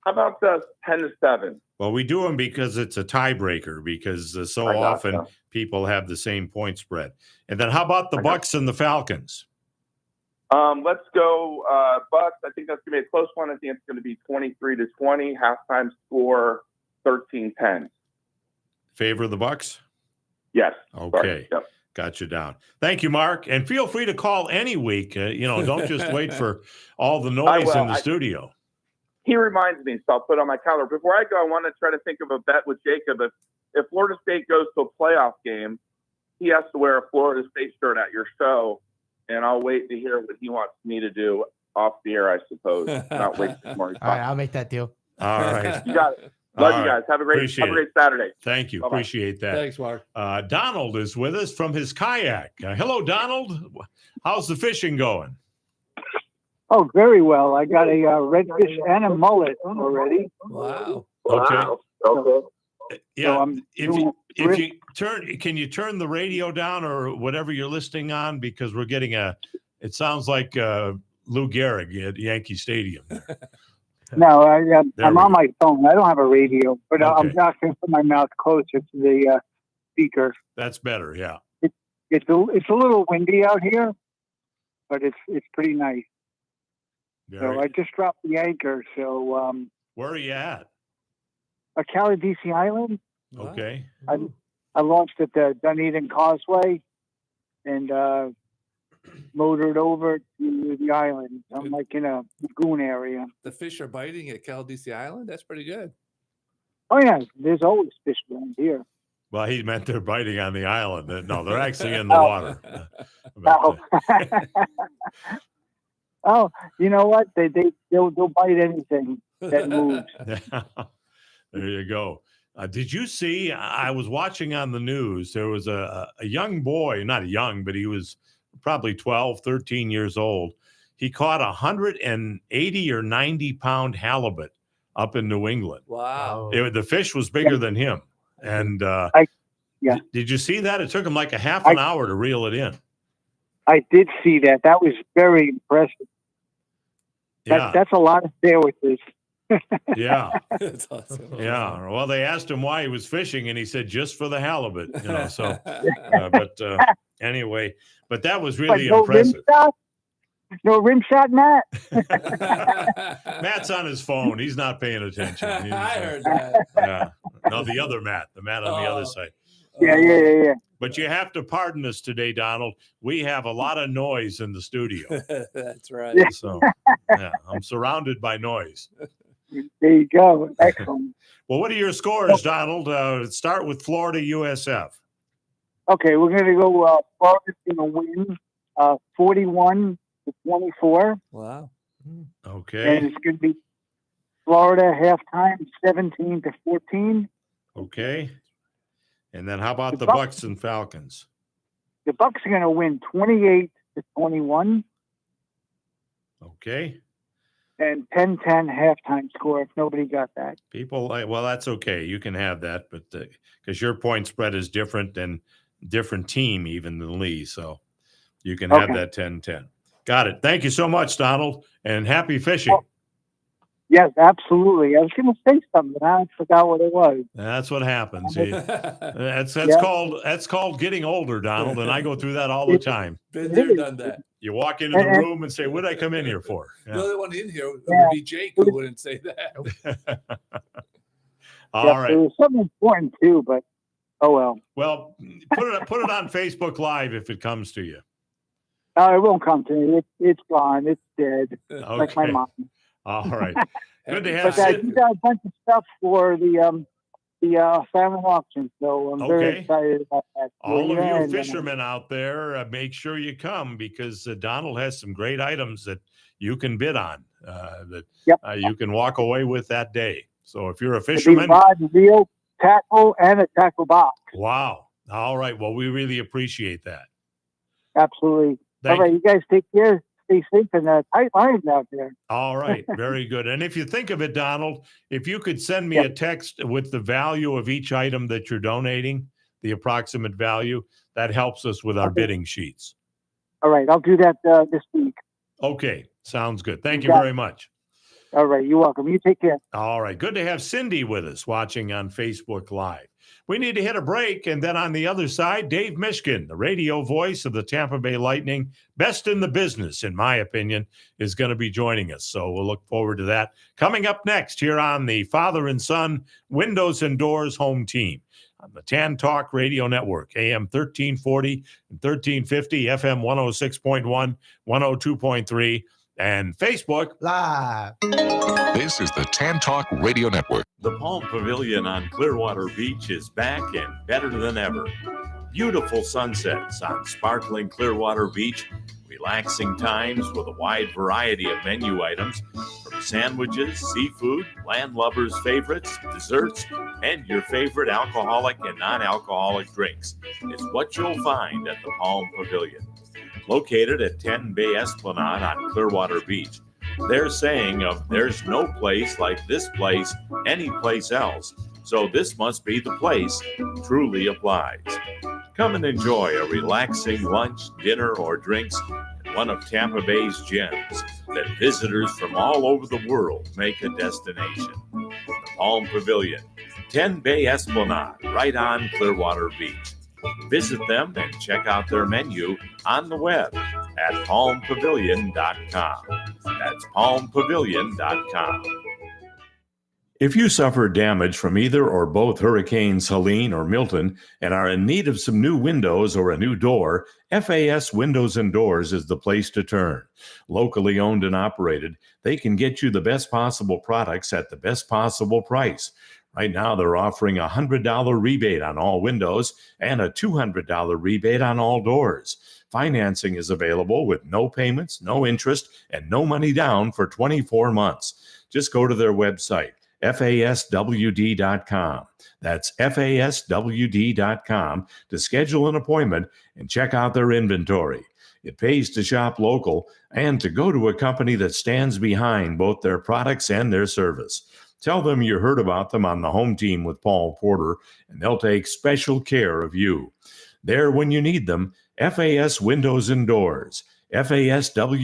about 10-7? Well, we do them because it's a tiebreaker, because so often people have the same point spread. And then how about the Bucks and the Falcons? Let's go Bucks. I think that's going to be a close one. I think it's going to be 23-20. Halftime score 13-10. Favor the Bucks? Yes. Okay. Yep. Got you down. Thank you, Mark. And feel free to call any week. Don't just wait for all the noise in the studio. He reminds me, so I'll put it on my calendar. Before I go, I want to try to think of a bet with Jacob. If Florida State goes to a playoff game, he has to wear a Florida State shirt at your show, and I'll wait to hear what he wants me to do off the air, I suppose. Not wait for more. All right, I'll make that deal. All right. You got it. Love you guys. Have a great Saturday. Thank you. Bye-bye. Appreciate that. Thanks, Mark. Donald is with us from his kayak. Hello, Donald. How's the fishing going? Oh, very well. I got a redfish and a mullet already. Wow. Okay. Yeah. So if you can you turn the radio down or whatever you're listening on, because we're getting it sounds like Lou Gehrig at Yankee Stadium. No, I'm on my phone. I don't have a radio, but I'm not going to put my mouth closer to the speaker. That's better. Yeah. It's a little windy out here, but it's pretty nice. So I just dropped the anchor. So where are you at? Caladesi Island. Okay. I launched at the Dunedin Causeway and motored over to the island. I'm like in a lagoon area. The fish are biting at Caladesi Island? That's pretty good. Oh, yeah. There's always fish around here. Well, he meant they're biting on the island. No, they're actually in the water. Oh, you know what? They'll bite anything that moves. There you go. Did you see? I was watching on the news. There was a young boy, not young, but he was probably 12, 13 years old. He caught 180 or 90 pound halibut up in New England. Wow. The fish was bigger than him. And did you see that? It took him like a half an hour to reel it in. I did see that. That was very impressive. Yeah. That's a lot to bear with this. Yeah. That's awesome. Yeah. Well, they asked him why he was fishing, and he said, just for the halibut, so, anyway, but that was really impressive. No rim shot, Matt? Matt's on his phone. He's not paying attention. I heard that. Yeah. No, the other Matt, the Matt on the other side. Yeah. But you have to pardon us today, Donald. We have a lot of noise in the studio. That's right. So, I'm surrounded by noise. There you go. Excellent. Well, what are your scores, Donald? Start with Florida USF. Okay, we're going to go Florida's going to win 41-24. Wow. Okay. And it's going to be Florida halftime 17-14. Okay. And then how about the Bucks and Falcons? The Bucks are going to win 28-21. Okay. and 10-10 halftime score if nobody got that. People, well, that's okay. You can have that, but because your point spread is different and different team even than Lee, so you can have that 10-10. Got it. Thank you so much, Donald, and happy fishing. Oh, yes, absolutely. I was going to say something, but I forgot what it was. That's what happens. That's called getting older, Donald, and I go through that all the time. Been there, done that. You walk into the room and say, "What did I come in here for?" The only one in here would be Jake who wouldn't say that. All right. It was something important too, but oh well. Well, put it on Facebook Live if it comes to you. No, it won't come to me. It's gone. It's dead. Like my mom. All right. Good to have. But I do got a bunch of stuff for the family auction, so I'm very excited about that. All of you fishermen out there, make sure you come because Donald has some great items that you can bid on you can walk away with that day. So if you're a fisherman, rod, reel, tackle, and a tackle box. Wow. All right. Well, we really appreciate that. Absolutely. All right. You guys take care. Stay safe and tight lines out there. All right. Very good. And if you think of it, Donald, if you could send me a text with the value of each item that you're donating, the approximate value, that helps us with our bidding sheets. All right. I'll do that this week. Okay. Sounds good. Thank you very much. All right. You're welcome. You take care. All right. Good to have Cindy with us watching on Facebook Live. We need to hit a break. And then on the other side, Dave Mishkin, the radio voice of the Tampa Bay Lightning, best in the business, in my opinion, is going to be joining us. So we'll look forward to that. Coming up next here on the Father and Son Windows and Doors Home Team on the Tan Talk Radio Network, AM 1340 and 1350, FM 106.1, 102.3. And Facebook Live. This is the Tan Talk Radio Network. The Palm Pavilion on Clearwater Beach is back and better than ever. Beautiful sunsets on sparkling Clearwater Beach, relaxing times with a wide variety of menu items, from sandwiches, seafood, landlubbers' favorites, desserts, and your favorite alcoholic and non-alcoholic drinks is what you'll find at the Palm Pavilion. Located at 10 Bay Esplanade on Clearwater Beach, they're saying of there's no place like this place any place else, so this must be the place truly applies. Come and enjoy a relaxing lunch, dinner, or drinks at one of Tampa Bay's gems that visitors from all over the world make a destination. The Palm Pavilion, 10 Bay Esplanade, right on Clearwater Beach. Visit them and check out their menu on the web at palmpavilion.com. That's palmpavilion.com. If you suffered damage from either or both Hurricanes Helene or Milton and are in need of some new windows or a new door, FAS Windows and Doors is the place to turn. Locally owned and operated, they can get you the best possible products at the best possible price. Right now, they're offering a $100 rebate on all windows and a $200 rebate on all doors. Financing is available with no payments, no interest, and no money down for 24 months. Just go to their website, faswd.com. That's faswd.com to schedule an appointment and check out their inventory. It pays to shop local and to go to a company that stands behind both their products and their service. Tell them you heard about them on the Home Team with Paul Porter, and they'll take special care of you. There when you need them, FAS Windows and Doors, faswd.com.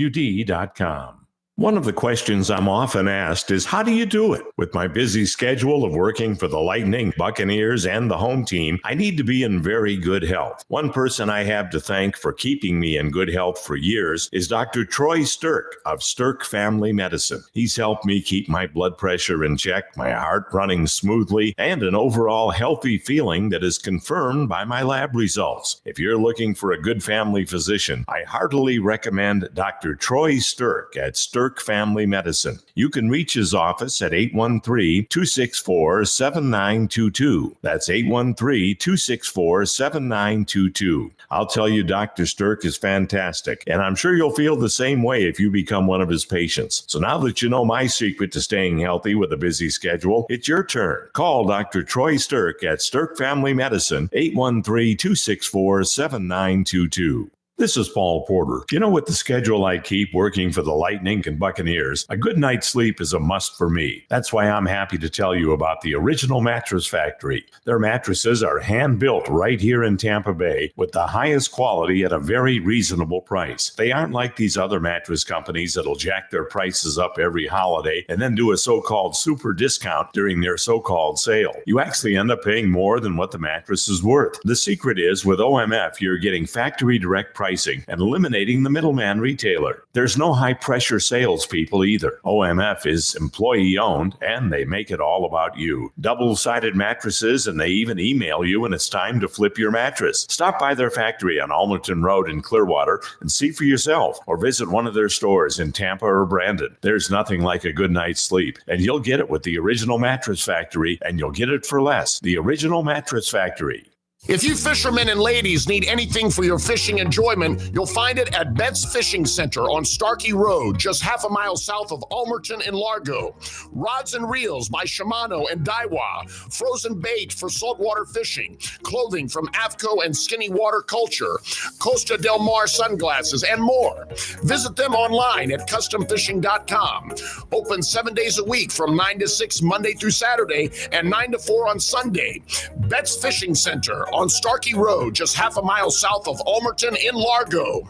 One of the questions I'm often asked is, how do you do it? With my busy schedule of working for the Lightning, Buccaneers, and the Home Team, I need to be in very good health. One person I have to thank for keeping me in good health for years is Dr. Troy Stirk of Stirk Family Medicine. He's helped me keep my blood pressure in check, my heart running smoothly, and an overall healthy feeling that is confirmed by my lab results. If you're looking for a good family physician, I heartily recommend Dr. Troy Stirk at Stirk Family Medicine. You can reach his office at 813-264-7922. That's 813-264-7922. I'll tell you, Dr. Stirk is fantastic, and I'm sure you'll feel the same way if you become one of his patients. So now that you know my secret to staying healthy with a busy schedule, it's your turn. Call Dr. Troy Stirk at Stirk Family Medicine, 813-264-7922. This is Paul Porter. You know, with the schedule I keep working for the Lightning and Buccaneers, a good night's sleep is a must for me. That's why I'm happy to tell you about the Original Mattress Factory. Their mattresses are hand-built right here in Tampa Bay with the highest quality at a very reasonable price. They aren't like these other mattress companies that'll jack their prices up every holiday and then do a so-called super discount during their so-called sale. You actually end up paying more than what the mattress is worth. The secret is with OMF, you're getting factory direct pricing and eliminating the middleman retailer. There's no high-pressure salespeople either. OMF is employee-owned, and they make it all about you. Double-sided mattresses, and they even email you when it's time to flip your mattress. Stop by their factory on Almerton Road in Clearwater and see for yourself, or visit one of their stores in Tampa or Brandon. There's nothing like a good night's sleep, and you'll get it with the Original Mattress Factory, and you'll get it for less. The Original Mattress Factory. If you fishermen and ladies need anything for your fishing enjoyment, you'll find it at Betts Fishing Center on Starkey Road, just half a mile south of Almerton and Largo. Rods and reels by Shimano and Daiwa, frozen bait for saltwater fishing, clothing from AFCO and Skinny Water Culture, Costa Del Mar sunglasses, and more. Visit them online at customfishing.com. Open 7 days a week from 9 to 6 Monday through Saturday and 9 to 4 on Sunday. Betts Fishing Center on Starkey Road, just half a mile south of Almerton in Largo.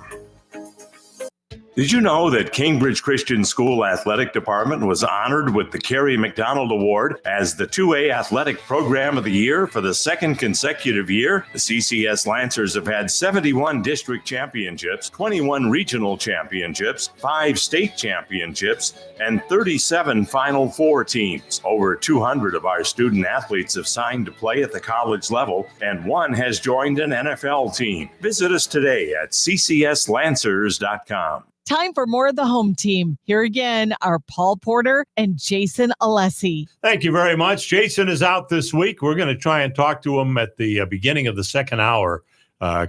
Did you know that Cambridge Christian School Athletic Department was honored with the Kerry McDonald Award as the 2A Athletic Program of the Year for the second consecutive year? The CCS Lancers have had 71 district championships, 21 regional championships, 5 state championships, and 37 Final Four teams. Over 200 of our student athletes have signed to play at the college level, and one has joined an NFL team. Visit us today at ccslancers.com. Time for more of the home team. Here again are Paul Porter and Jason Alessi. Thank you very much. Jason is out this week. We're going to try and talk to him at the beginning of the second hour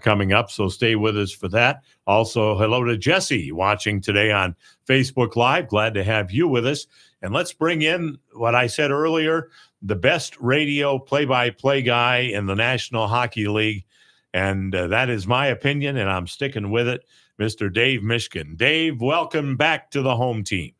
coming up, so stay with us for that. Also, hello to Jesse watching today on Facebook Live. Glad to have you with us. And let's bring in what I said earlier, the best radio play-by-play guy in the National Hockey League. And that is my opinion, and I'm sticking with it. Mr. Dave Mishkin. Dave, welcome back to the home team.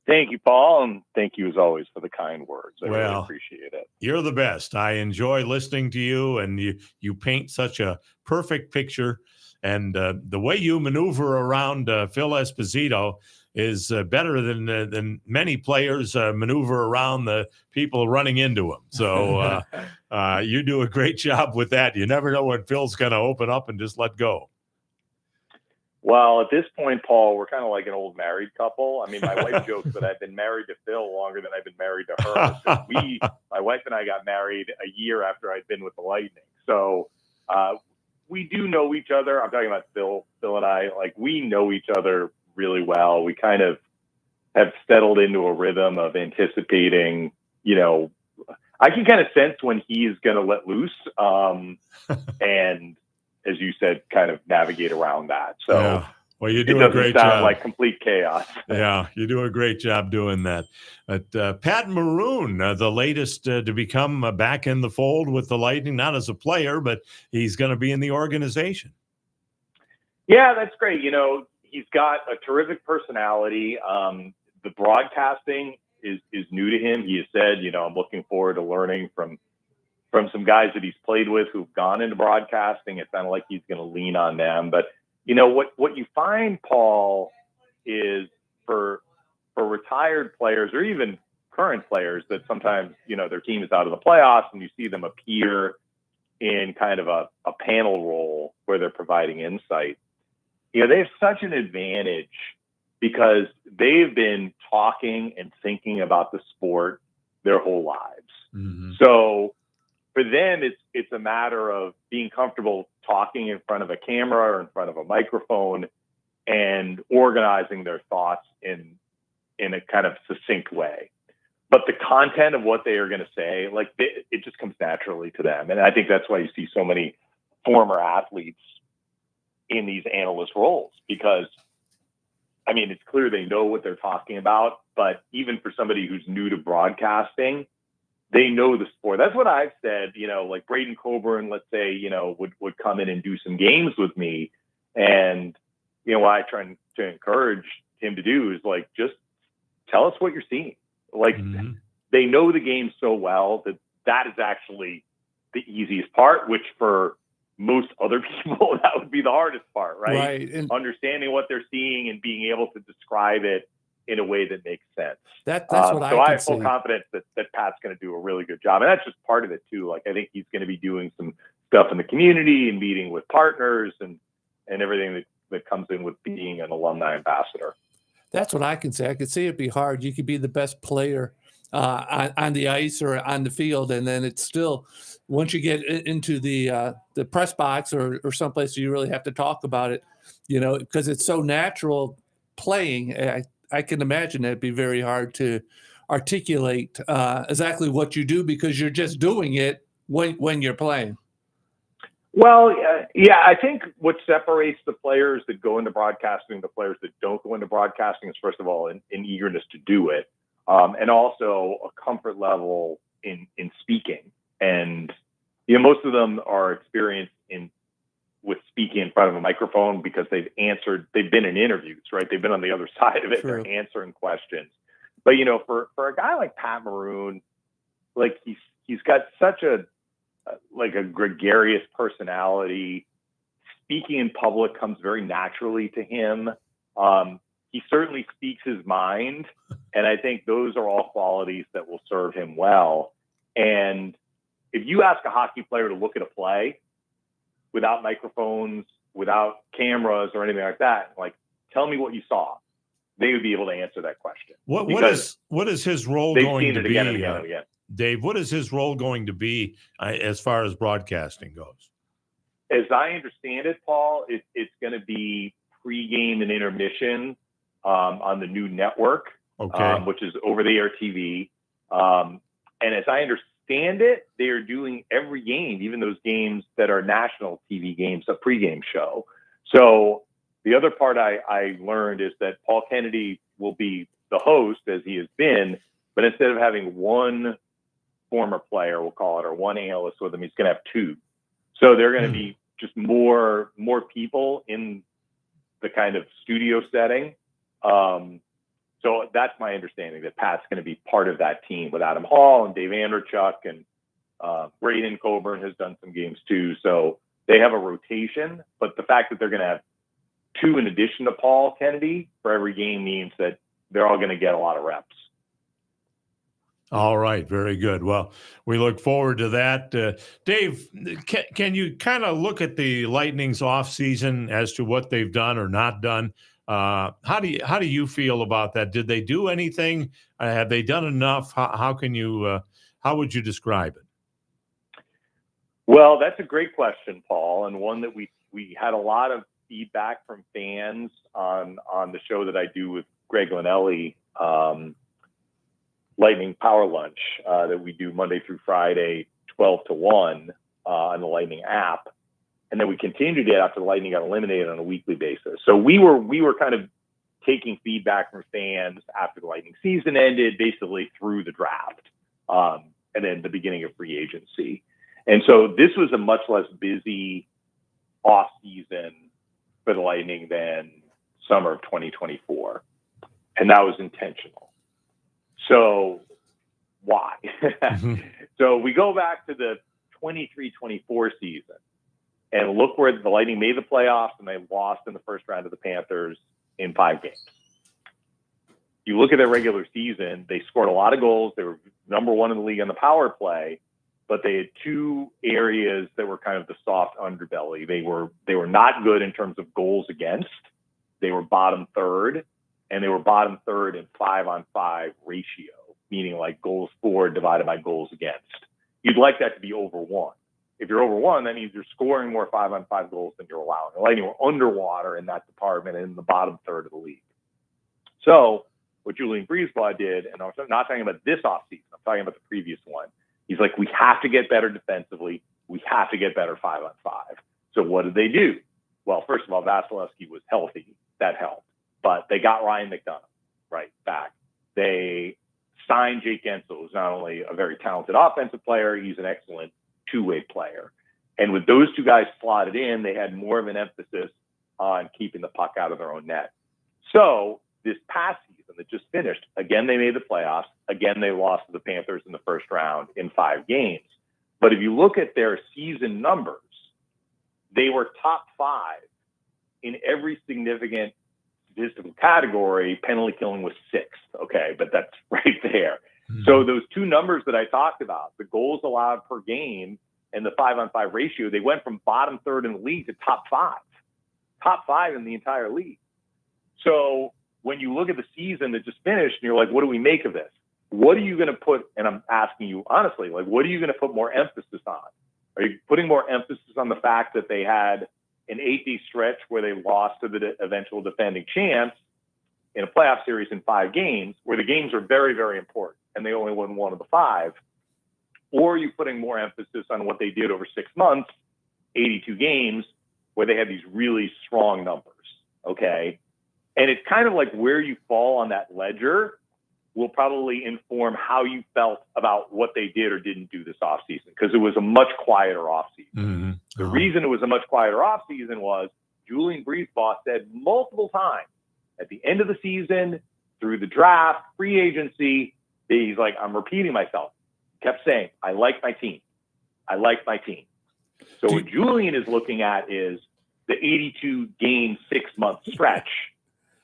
Thank you, Paul, and thank you as always for the kind words. I really appreciate it. You're the best. I enjoy listening to you, and you paint such a perfect picture. And the way you maneuver around Phil Esposito is better than many players maneuver around the people running into him. So you do a great job with that. You never know when Phil's going to open up and just let go. Well, at this point, Paul, we're kind of like an old married couple. I mean, my wife jokes that I've been married to Phil longer than I've been married to her. My wife and I got married a year after I'd been with the Lightning. So we do know each other. I'm talking about Phil and I. Like, we know each other really well. We kind of have settled into a rhythm of anticipating, you know, I can kind of sense when he's going to let loose. And as you said, kind of navigate around that. So yeah. Well, you do a great job. It doesn't sound like complete chaos. Yeah, you do a great job doing that. But Pat Maroon, the latest to become back in the fold with the Lightning, not as a player, but he's going to be in the organization. Yeah, that's great. You know, he's got a terrific personality. The broadcasting is new to him. He has said, you know, I'm looking forward to learning from some guys that he's played with who've gone into broadcasting. It sounded like he's going to lean on them. But, you know, what you find, Paul, is for retired players or even current players that sometimes, you know, their team is out of the playoffs and you see them appear in kind of a panel role where they're providing insight. You know, they have such an advantage because they've been talking and thinking about the sport their whole lives. Mm-hmm. So for them, it's a matter of being comfortable talking in front of a camera or in front of a microphone and organizing their thoughts in a kind of succinct way. But the content of what they are going to say, like it just comes naturally to them. And I think that's why you see so many former athletes in these analyst roles, because, I mean, it's clear they know what they're talking about, but even for somebody who's new to broadcasting, they know the sport. That's what I've said, you know, like Braden Coburn, let's say, you know, would come in and do some games with me. And, what I try to encourage him to do is like, just tell us what you're seeing. Like, they know the game so well that is actually the easiest part, which for most other people, that would be the hardest part, right? Right. And understanding what they're seeing and being able to describe it in a way that makes sense. That's what so I can have full see. confidence that Pat's going to do a really good job. And that's just part of it too. Like, I think he's going to be doing some stuff in the community and meeting with partners and everything that comes in with being an alumni ambassador. That's what I can say. I could see it be hard. You could be the best player on the ice or on the field, and then it's still, once you get into the press box or someplace you really have to talk about it, because it's so natural playing. I can imagine it'd be very hard to articulate exactly what you do because you're just doing it when you're playing. Well, yeah, I think what separates the players that go into broadcasting, the players that don't go into broadcasting, is first of all an eagerness to do it, and also a comfort level in speaking. And most of them are experienced with speaking in front of a microphone because they've been in interviews, right? They've been on the other side of it. True. They're answering questions. But for a guy like Pat Maroon, like he's got such a gregarious personality. Speaking in public comes very naturally to him. He certainly speaks his mind, and I think those are all qualities that will serve him well. And if you ask a hockey player to look at a play without microphones, without cameras or anything like that, like, tell me what you saw, they would be able to answer that question. What is his role going to be? Again and again and again. Dave, what is his role going to be as far as broadcasting goes? As I understand it, Paul, it's going to be pregame and intermission on the new network, which is over-the-air TV. And as I understand it, they are doing every game, even those games that are national TV games, a pregame show. So the other part I learned is that Paul Kennedy will be the host, as he has been, but instead of having one former player, we'll call it, or one analyst with him, he's going to have two. So they're going to be just more people in the kind of studio setting. So that's my understanding, that Pat's going to be part of that team with Adam Hall and Dave Anderchuk, and Braden Coburn has done some games too. So they have a rotation, but the fact that they're going to have two in addition to Paul Kennedy for every game means that they're all going to get a lot of reps. All right. Very good. Well, we look forward to that. Dave, can you kind of look at the Lightning's offseason as to what they've done or not done? How do you feel about that? Did they do anything? Have they done enough? How would you describe it? Well, that's a great question, Paul, and one that we had a lot of feedback from fans on the show that I do with Greg Linnelli, Lightning Power Lunch, that we do Monday through Friday, 12 to 1 on the Lightning app. And then we continued it after the Lightning got eliminated on a weekly basis. So we were kind of taking feedback from fans after the Lightning season ended, basically through the draft, and then the beginning of free agency. And so this was a much less busy off season for the Lightning than summer of 2024. And that was intentional. So why? So we go back to the 23-24 season and look where the Lightning made the playoffs and they lost in the first round of the Panthers in 5 games. You look at their regular season, they scored a lot of goals. They were number 1 in the league on the power play, but they had 2 areas that were kind of the soft underbelly. They were not good in terms of goals against. They were bottom third, and they were bottom third in 5-on-5 ratio, meaning like goals for divided by goals against. You'd like that to be over 1. If you're over 1, that means you're scoring more 5-on-5 goals than you're allowing. The Lightning were underwater in that department in the bottom third of the league. So what Julian Breezeblatt did, and I'm not talking about this offseason, I'm talking about the previous one. He's like, we have to get better defensively. We have to get better 5-on-5. So what did they do? Well, first of all, Vasilevsky was healthy. That helped. But they got Ryan McDonough back. They signed Jake Gensel, who's not only a very talented offensive player, he's an excellent two-way player. And with those 2 guys slotted in, they had more of an emphasis on keeping the puck out of their own net. So this past season that just finished, again, they made the playoffs. Again, they lost to the Panthers in the first round in 5 games. But if you look at their season numbers, they were top 5 in every significant statistical category. Penalty killing was 6th. Okay, but that's right there. So those 2 numbers that I talked about, the goals allowed per game and the 5-on-5 ratio, they went from bottom 3rd in the league to top 5 in the entire league. So when you look at the season that just finished and you're like, what do we make of this? What are you going to put, and I'm asking you honestly, like, what are you going to put more emphasis on? Are you putting more emphasis on the fact that they had an 8-day stretch where they lost to the eventual defending champs in a playoff series in 5 games, where the games are very, very important, and they only won 1 of the 5? Or are you putting more emphasis on what they did over 6 months, 82 games, where they had these really strong numbers? Okay. And it's kind of like where you fall on that ledger will probably inform how you felt about what they did or didn't do this offseason, because it was a much quieter offseason. The reason it was a much quieter offseason was Julian Breesbaugh said multiple times at the end of the season, through the draft, free agency, he's like, I'm repeating myself. Kept saying, I like my team. I like my team. So what Julian is looking at is the 82-game, 6-month stretch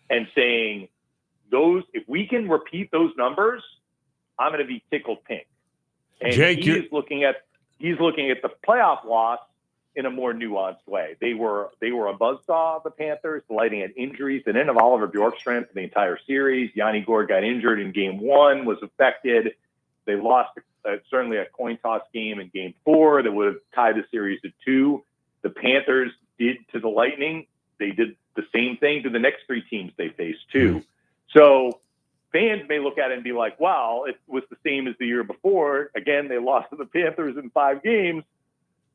and saying, if we can repeat those numbers, I'm going to be tickled pink. And Jake, he's looking at the playoff loss in a more nuanced way. They were a buzzsaw, the Panthers. The Lightning had injuries. They didn't have Oliver Bjorkstrand for the entire series. Yanni Gourde got injured in game 1, was affected. They lost certainly a coin toss game in game 4 that would have tied the series at 2. The Panthers did to the Lightning. They did the same thing to the next 3 teams they faced too. So fans may look at it and be like, well, it was the same as the year before. Again, they lost to the Panthers in 5 games.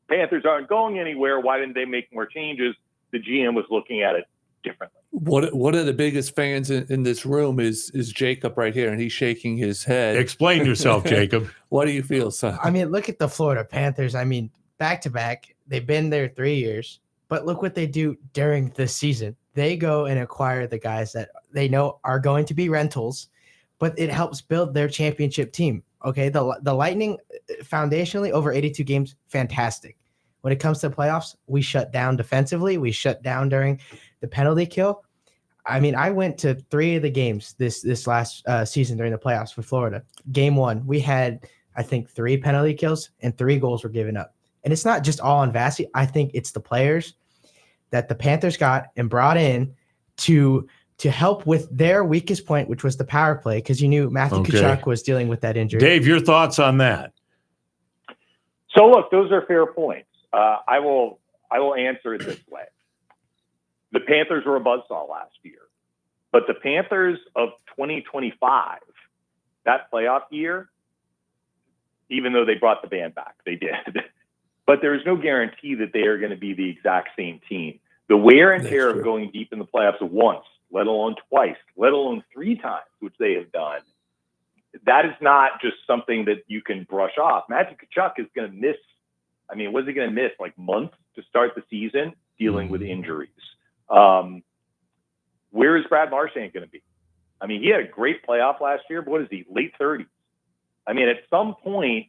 Panthers aren't going anywhere. Why didn't they make more changes? The GM was looking at it differently. One of the biggest fans in this room is Jacob right here, and he's shaking his head. Explain yourself, Jacob. What do you feel, son? I mean, look at the Florida Panthers. I mean, back-to-back, they've been there 3 years. But look what they do during the season. They go and acquire the guys that they know are going to be rentals, but it helps build their championship team. Okay, the Lightning, foundationally, over 82 games, fantastic. When it comes to playoffs, we shut down defensively. We shut down during the penalty kill. I mean, I went to 3 of the games this last season during the playoffs for Florida. Game 1, we had, I think, 3 penalty kills and 3 goals were given up. And it's not just all on Vasi. I think it's the players that the Panthers got and brought in to help with their weakest point, which was the power play, because you knew Matthew Tkachuk was dealing with that injury. Dave, your thoughts on that? So look, those are fair points. I will answer it this way. The Panthers were a buzzsaw last year, but the Panthers of 2025, that playoff year, even though they brought the band back, they did. But there is no guarantee that they are going to be the exact same team. The wear and tear of going deep in the playoffs once, let alone twice, let alone 3 times, which they have done, that is not just something that you can brush off. Matthew Tkachuk is going to miss, I mean, what is he going to miss? Like months to start the season dealing with injuries. Where is Brad Marchand going to be? I mean, he had a great playoff last year, but what is he, late 30s? I mean, at some point,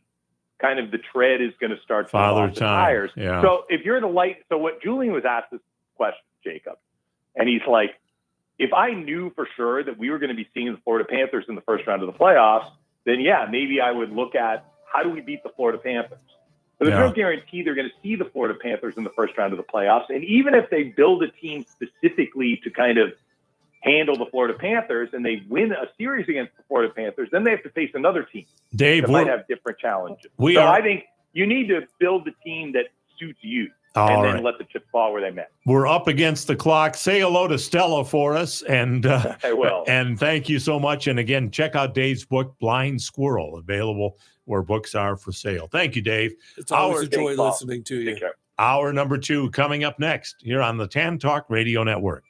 kind of the tread is going to start to Father off the time. tires. Yeah. So if you're the light, so what Julian was asked this question, Jacob, and he's like, if I knew for sure that we were going to be seeing the Florida Panthers in the first round of the playoffs, then yeah, maybe I would look at how do we beat the Florida Panthers? But there's no guarantee they're going to see the Florida Panthers in the first round of the playoffs. And even if they build a team specifically to kind of handle the Florida Panthers and they win a series against the Florida Panthers, then they have to face another team Dave, that might have different challenges. I think you need to build the team that suits you then let the chips fall where they met. We're up against the clock. Say hello to Stella for us. And I will. And thank you so much. And again, check out Dave's book, Blind Squirrel, available where books are for sale. Thank you, Dave. It's always a joy listening to you. Hour number 2 coming up next here on the TAN Talk Radio Network.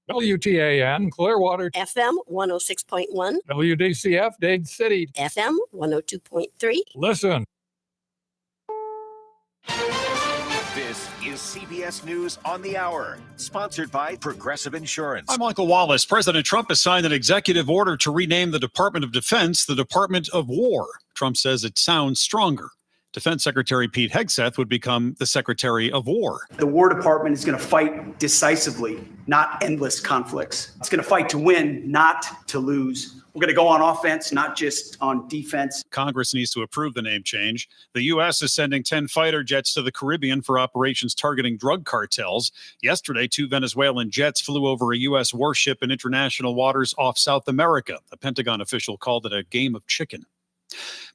WTAN, Clearwater. FM 106.1. WDCF, Dade City. FM 102.3. Listen. This is CBS News on the Hour, sponsored by Progressive Insurance. I'm Michael Wallace. President Trump has signed an executive order to rename the Department of Defense the Department of War. Trump says it sounds stronger. Defense Secretary Pete Hegseth would become the Secretary of War. The War Department is going to fight decisively, not endless conflicts. It's going to fight to win, not to lose. We're going to go on offense, not just on defense. Congress needs to approve the name change. The U.S. is sending 10 fighter jets to the Caribbean for operations targeting drug cartels. Yesterday, 2 Venezuelan jets flew over a U.S. warship in international waters off South America. A Pentagon official called it a game of chicken.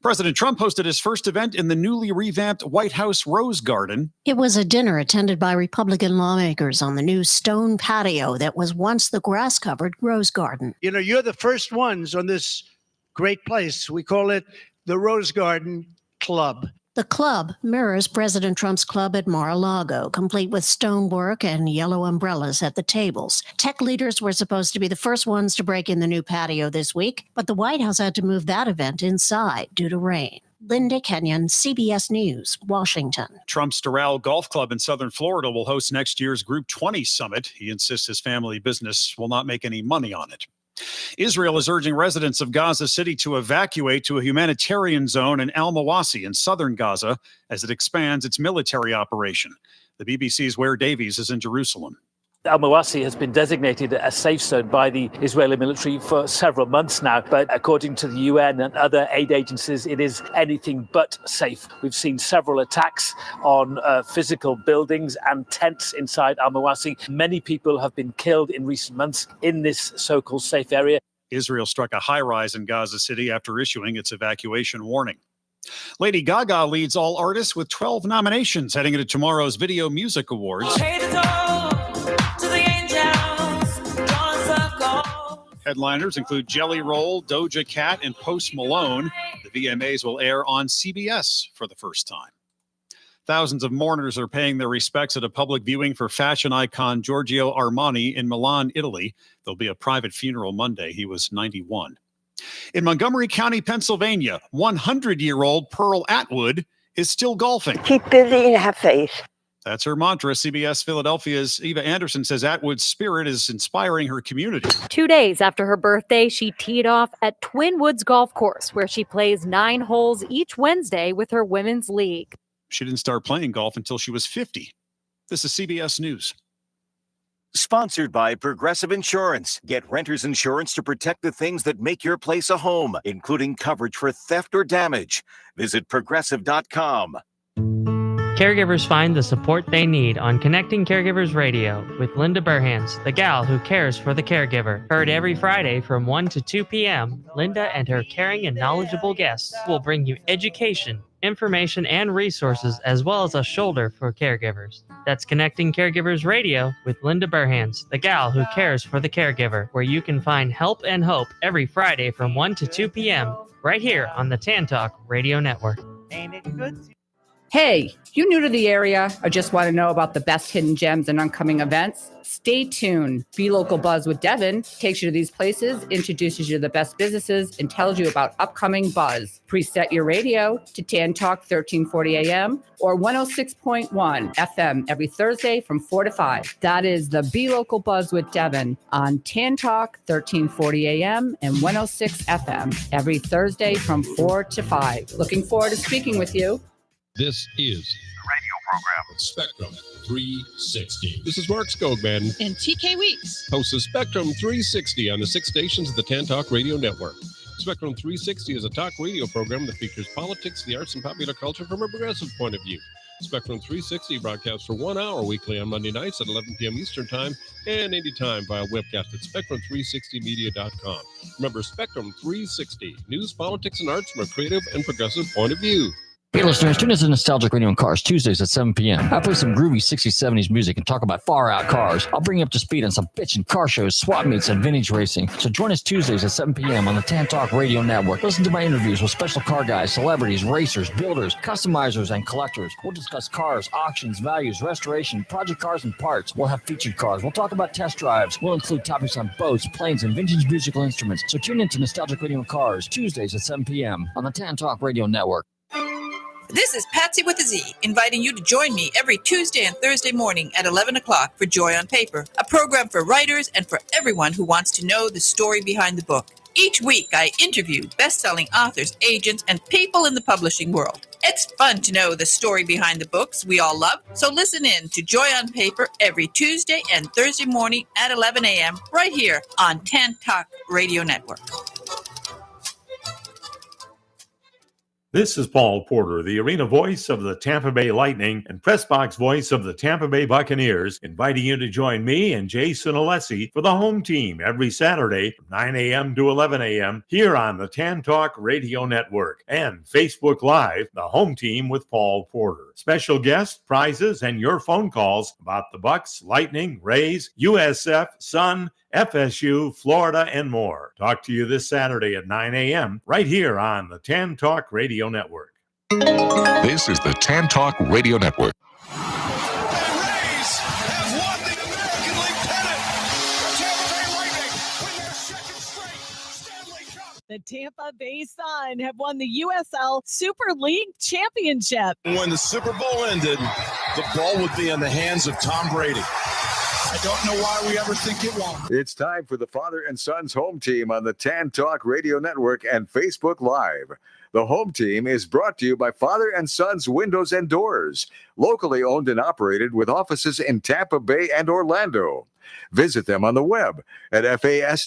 President Trump hosted his first event in the newly revamped White House Rose Garden. It was a dinner attended by Republican lawmakers on the new stone patio that was once the grass-covered Rose Garden. You know, you're the first ones on this great place. We call it the Rose Garden Club. The club mirrors President Trump's club at Mar-a-Lago, complete with stonework and yellow umbrellas at the tables. Tech leaders were supposed to be the first ones to break in the new patio this week, but the White House had to move that event inside due to rain. Linda Kenyon, CBS News, Washington. Trump's Doral Golf Club in southern Florida will host next year's Group 20 summit. He insists his family business will not make any money on it. Israel is urging residents of Gaza City to evacuate to a humanitarian zone in Al-Mawasi in southern Gaza as it expands its military operation. The BBC's Ware Davies is in Jerusalem. Al-Mawasi has been designated a safe zone by the Israeli military for several months now, but according to the UN and other aid agencies, it is anything but safe. We've seen several attacks on physical buildings and tents inside Al-Mawasi. Many people have been killed in recent months in this so-called safe area. Israel struck a high-rise in Gaza City after issuing its evacuation warning. Lady Gaga leads all artists with 12 nominations heading into tomorrow's Video Music Awards. Headliners include Jelly Roll, Doja Cat, and Post Malone. The VMAs will air on CBS for the first time. Thousands of mourners are paying their respects at a public viewing for fashion icon Giorgio Armani in Milan, Italy. There'll be a private funeral Monday. He was 91. In Montgomery County, Pennsylvania, 100-year-old Pearl Atwood is still golfing. Keep busy and have faith. That's her mantra. CBS Philadelphia's Eva Anderson says Atwood's spirit is inspiring her community. 2 days after her birthday, she teed off at Twin Woods Golf Course, where she plays 9 holes each Wednesday with her women's league. She didn't start playing golf until she was 50. This is CBS News. Sponsored by Progressive Insurance. Get renter's insurance to protect the things that make your place a home, including coverage for theft or damage. Visit Progressive.com. Caregivers find the support they need on Connecting Caregivers Radio with Linda Burhans, the gal who cares for the caregiver. Heard every Friday from 1 to 2 p.m., Linda and her caring and knowledgeable guests will bring you education, information, and resources, as well as a shoulder for caregivers. That's Connecting Caregivers Radio with Linda Burhans, the gal who cares for the caregiver, where you can find help and hope every Friday from 1 to 2 p.m. right here on the Tan Talk Radio Network. Ain't it good? Hey, you new to the area or just want to know about the best hidden gems and upcoming events? Stay tuned. Be Local Buzz with Devin takes you to these places, introduces you to the best businesses, and tells you about upcoming buzz. Preset your radio to Tan Talk 1340 AM or 106.1 FM every Thursday from 4 to 5. That is the Be Local Buzz with Devin on Tan Talk 1340 AM and 106 FM every Thursday from 4 to 5. Looking forward to speaking with you. This is the radio program with Spectrum 360. This is Mark Skogman and TK Weeks. Hosts of Spectrum 360 on the 6 stations of the Tan Talk Radio Network. Spectrum 360 is a talk radio program that features politics, the arts, and popular culture from a progressive point of view. Spectrum 360 broadcasts for 1 hour weekly on Monday nights at 11 p.m. Eastern Time and anytime via webcast at spectrum360media.com. Remember, Spectrum 360, news, politics, and arts from a creative and progressive point of view. Hey listeners, tune in to Nostalgic Radio and Cars Tuesdays at 7 p.m. I play some groovy 60s, 70s music and talk about far-out cars. I'll bring you up to speed on some bitchin' car shows, swap meets, and vintage racing. So join us Tuesdays at 7 p.m. on the Tan Talk Radio Network. Listen to my interviews with special car guys, celebrities, racers, builders, customizers, and collectors. We'll discuss cars, auctions, values, restoration, project cars, and parts. We'll have featured cars. We'll talk about test drives. We'll include topics on boats, planes, and vintage musical instruments. So tune in to Nostalgic Radio and Cars Tuesdays at 7 p.m. on the Tan Talk Radio Network. This is Patsy with a Z, inviting you to join me every Tuesday and Thursday morning at 11 o'clock for Joy on Paper, a program for writers and for everyone who wants to know the story behind the book. Each week, I interview best-selling authors, agents, and people in the publishing world. It's fun to know the story behind the books we all love, so listen in to Joy on Paper every Tuesday and Thursday morning at 11 a.m. right here on Tan Talk Radio Network. This is Paul Porter, the arena voice of the Tampa Bay Lightning and press box voice of the Tampa Bay Buccaneers, inviting you to join me and Jason Alessi for the home team every Saturday from 9 a.m. to 11 a.m. here on the Tan Talk Radio Network and Facebook Live, the home team with Paul Porter. Special guests, prizes, and your phone calls about the Bucs, Lightning, Rays, USF, Sun, FSU, Florida, and more. Talk to you this Saturday at 9 a.m. right here on the Tan Talk Radio Network. This is the Tan Talk Radio Network. The Tampa Bay Sun have won the USL Super League Championship. When the Super Bowl ended, the ball would be in the hands of Tom Brady. I don't know why we ever think it won't. It's time for the Father and Son's home team on the Tan Talk Radio Network and Facebook Live. The home team is brought to you by Father and Son's Windows and Doors, locally owned and operated with offices in Tampa Bay and Orlando. Visit them on the web at faswd.com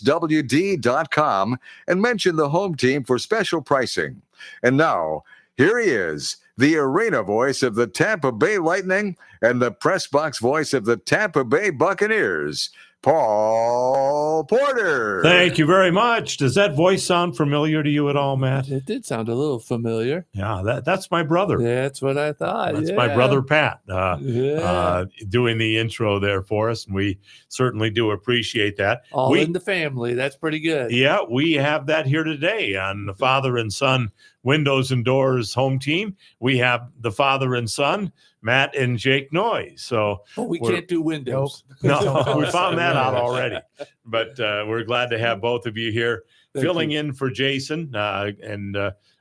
and mention the home team for special pricing. And now, here he is, the arena voice of the Tampa Bay Lightning and the press box voice of the Tampa Bay Buccaneers, Paul Porter. Thank you very much. Does that voice sound familiar to you at all, Matt? It did sound a little familiar. Yeah, that's my brother. Yeah, that's what I thought. That's my brother, Pat, doing the intro there for us. And we certainly do appreciate that. All in the family. That's pretty good. Yeah, we have that here today on the Father and Son Windows and Doors home team. We have the father and son, Matt and Jake Noyes. So we can't do windows. No, we found that out already. But we're glad to have both of you here filling in for Jason. And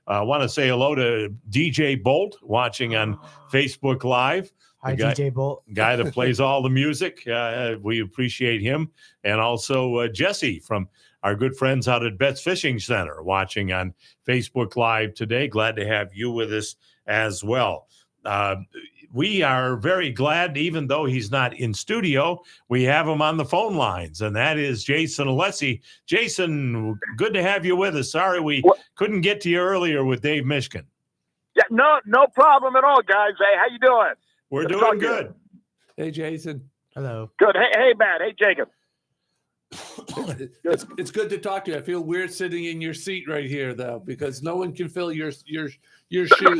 I want to say hello to DJ Bolt watching on Facebook Live. Hi, DJ Bolt. Guy that plays all the music. We appreciate him. And also Jesse from our good friends out at Betts Fishing Center watching on Facebook Live today. Glad to have you with us as well. We are very glad, even though he's not in studio, we have him on the phone lines, and that is Jason Alessi. Jason, good to have you with us. Sorry we couldn't get to you earlier with Dave Mishkin. Yeah, no problem at all, guys. Hey, how you doing? We're doing good. Hey, Jason. Hello. Good. Hey, Matt. Hey, Jacob. It's good to talk to you. I feel weird sitting in your seat right here, though, because no one can fill your shoes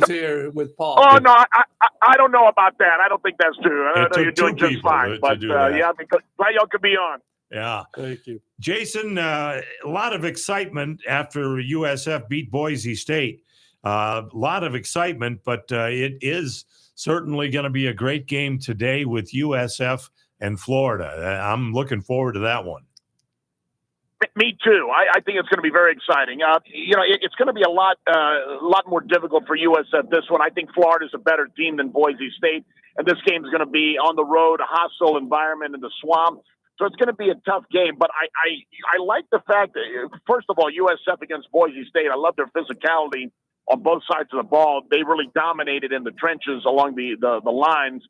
here with Paul. Oh no, I don't know about that. I don't think that's true. I know you're doing just fine, but yeah, because glad y'all could be on. Yeah, thank you, Jason. A lot of excitement after USF beat Boise State. A lot of excitement, but it is certainly going to be a great game today with USF and Florida. I'm looking forward to that one. Me too. I think it's going to be very exciting. It's going to be a lot more difficult for USF this one. I think Florida's a better team than Boise State, and this game is going to be on the road, a hostile environment in the swamp. So it's going to be a tough game. But I like the fact that, first of all, USF against Boise State, I love their physicality on both sides of the ball. They really dominated in the trenches along the lines.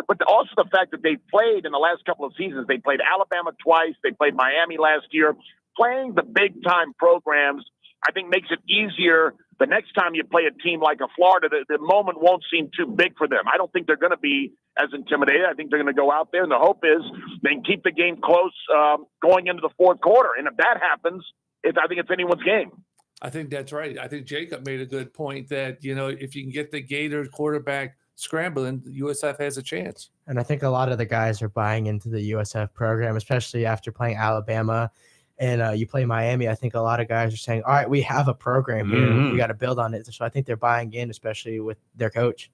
But also the fact that they played in the last couple of seasons, they played Alabama twice, they played Miami last year. Playing the big-time programs, I think, makes it easier the next time you play a team like a Florida. The moment won't seem too big for them. I don't think they're going to be as intimidated. I think they're going to go out there, and the hope is they can keep the game close going into the fourth quarter. And if that happens, I think it's anyone's game. I think that's right. I think Jacob made a good point that, if you can get the Gators quarterback scrambling, USF has a chance. And I think a lot of the guys are buying into the USF program, especially after playing Alabama and you play Miami. I think a lot of guys are saying, all right, we have a program here. We got to build on it. So I think they're buying in, especially with their coach.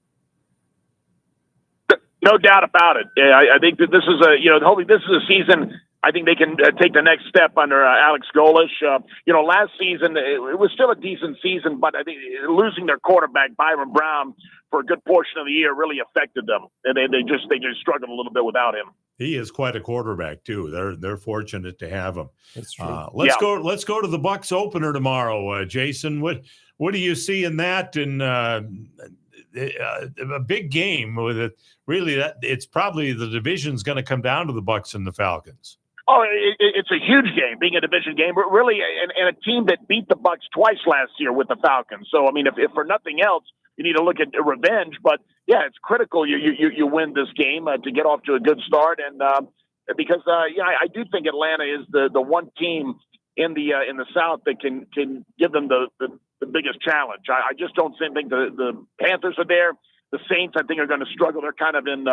No doubt about it. I think that this is hopefully this is a season. I think they can take the next step under Alex Golish. Last season it was still a decent season, but I think losing their quarterback Byron Brown for a good portion of the year really affected them, and they just struggled a little bit without him. He is quite a quarterback too. They're fortunate to have him. That's true. Let's go to the Bucks opener tomorrow, Jason. What do you see in that? And a big game with it. Really, it's probably the division's going to come down to the Bucks and the Falcons. Oh, it's a huge game, being a division game, but really, and a team that beat the Bucks twice last year with the Falcons. So, I mean, if for nothing else, you need to look at revenge. But yeah, it's critical you win this game to get off to a good start, and because I do think Atlanta is the one team in the South that can give them the biggest challenge. I just don't think the Panthers are there. The Saints, I think, are going to struggle. They're kind of in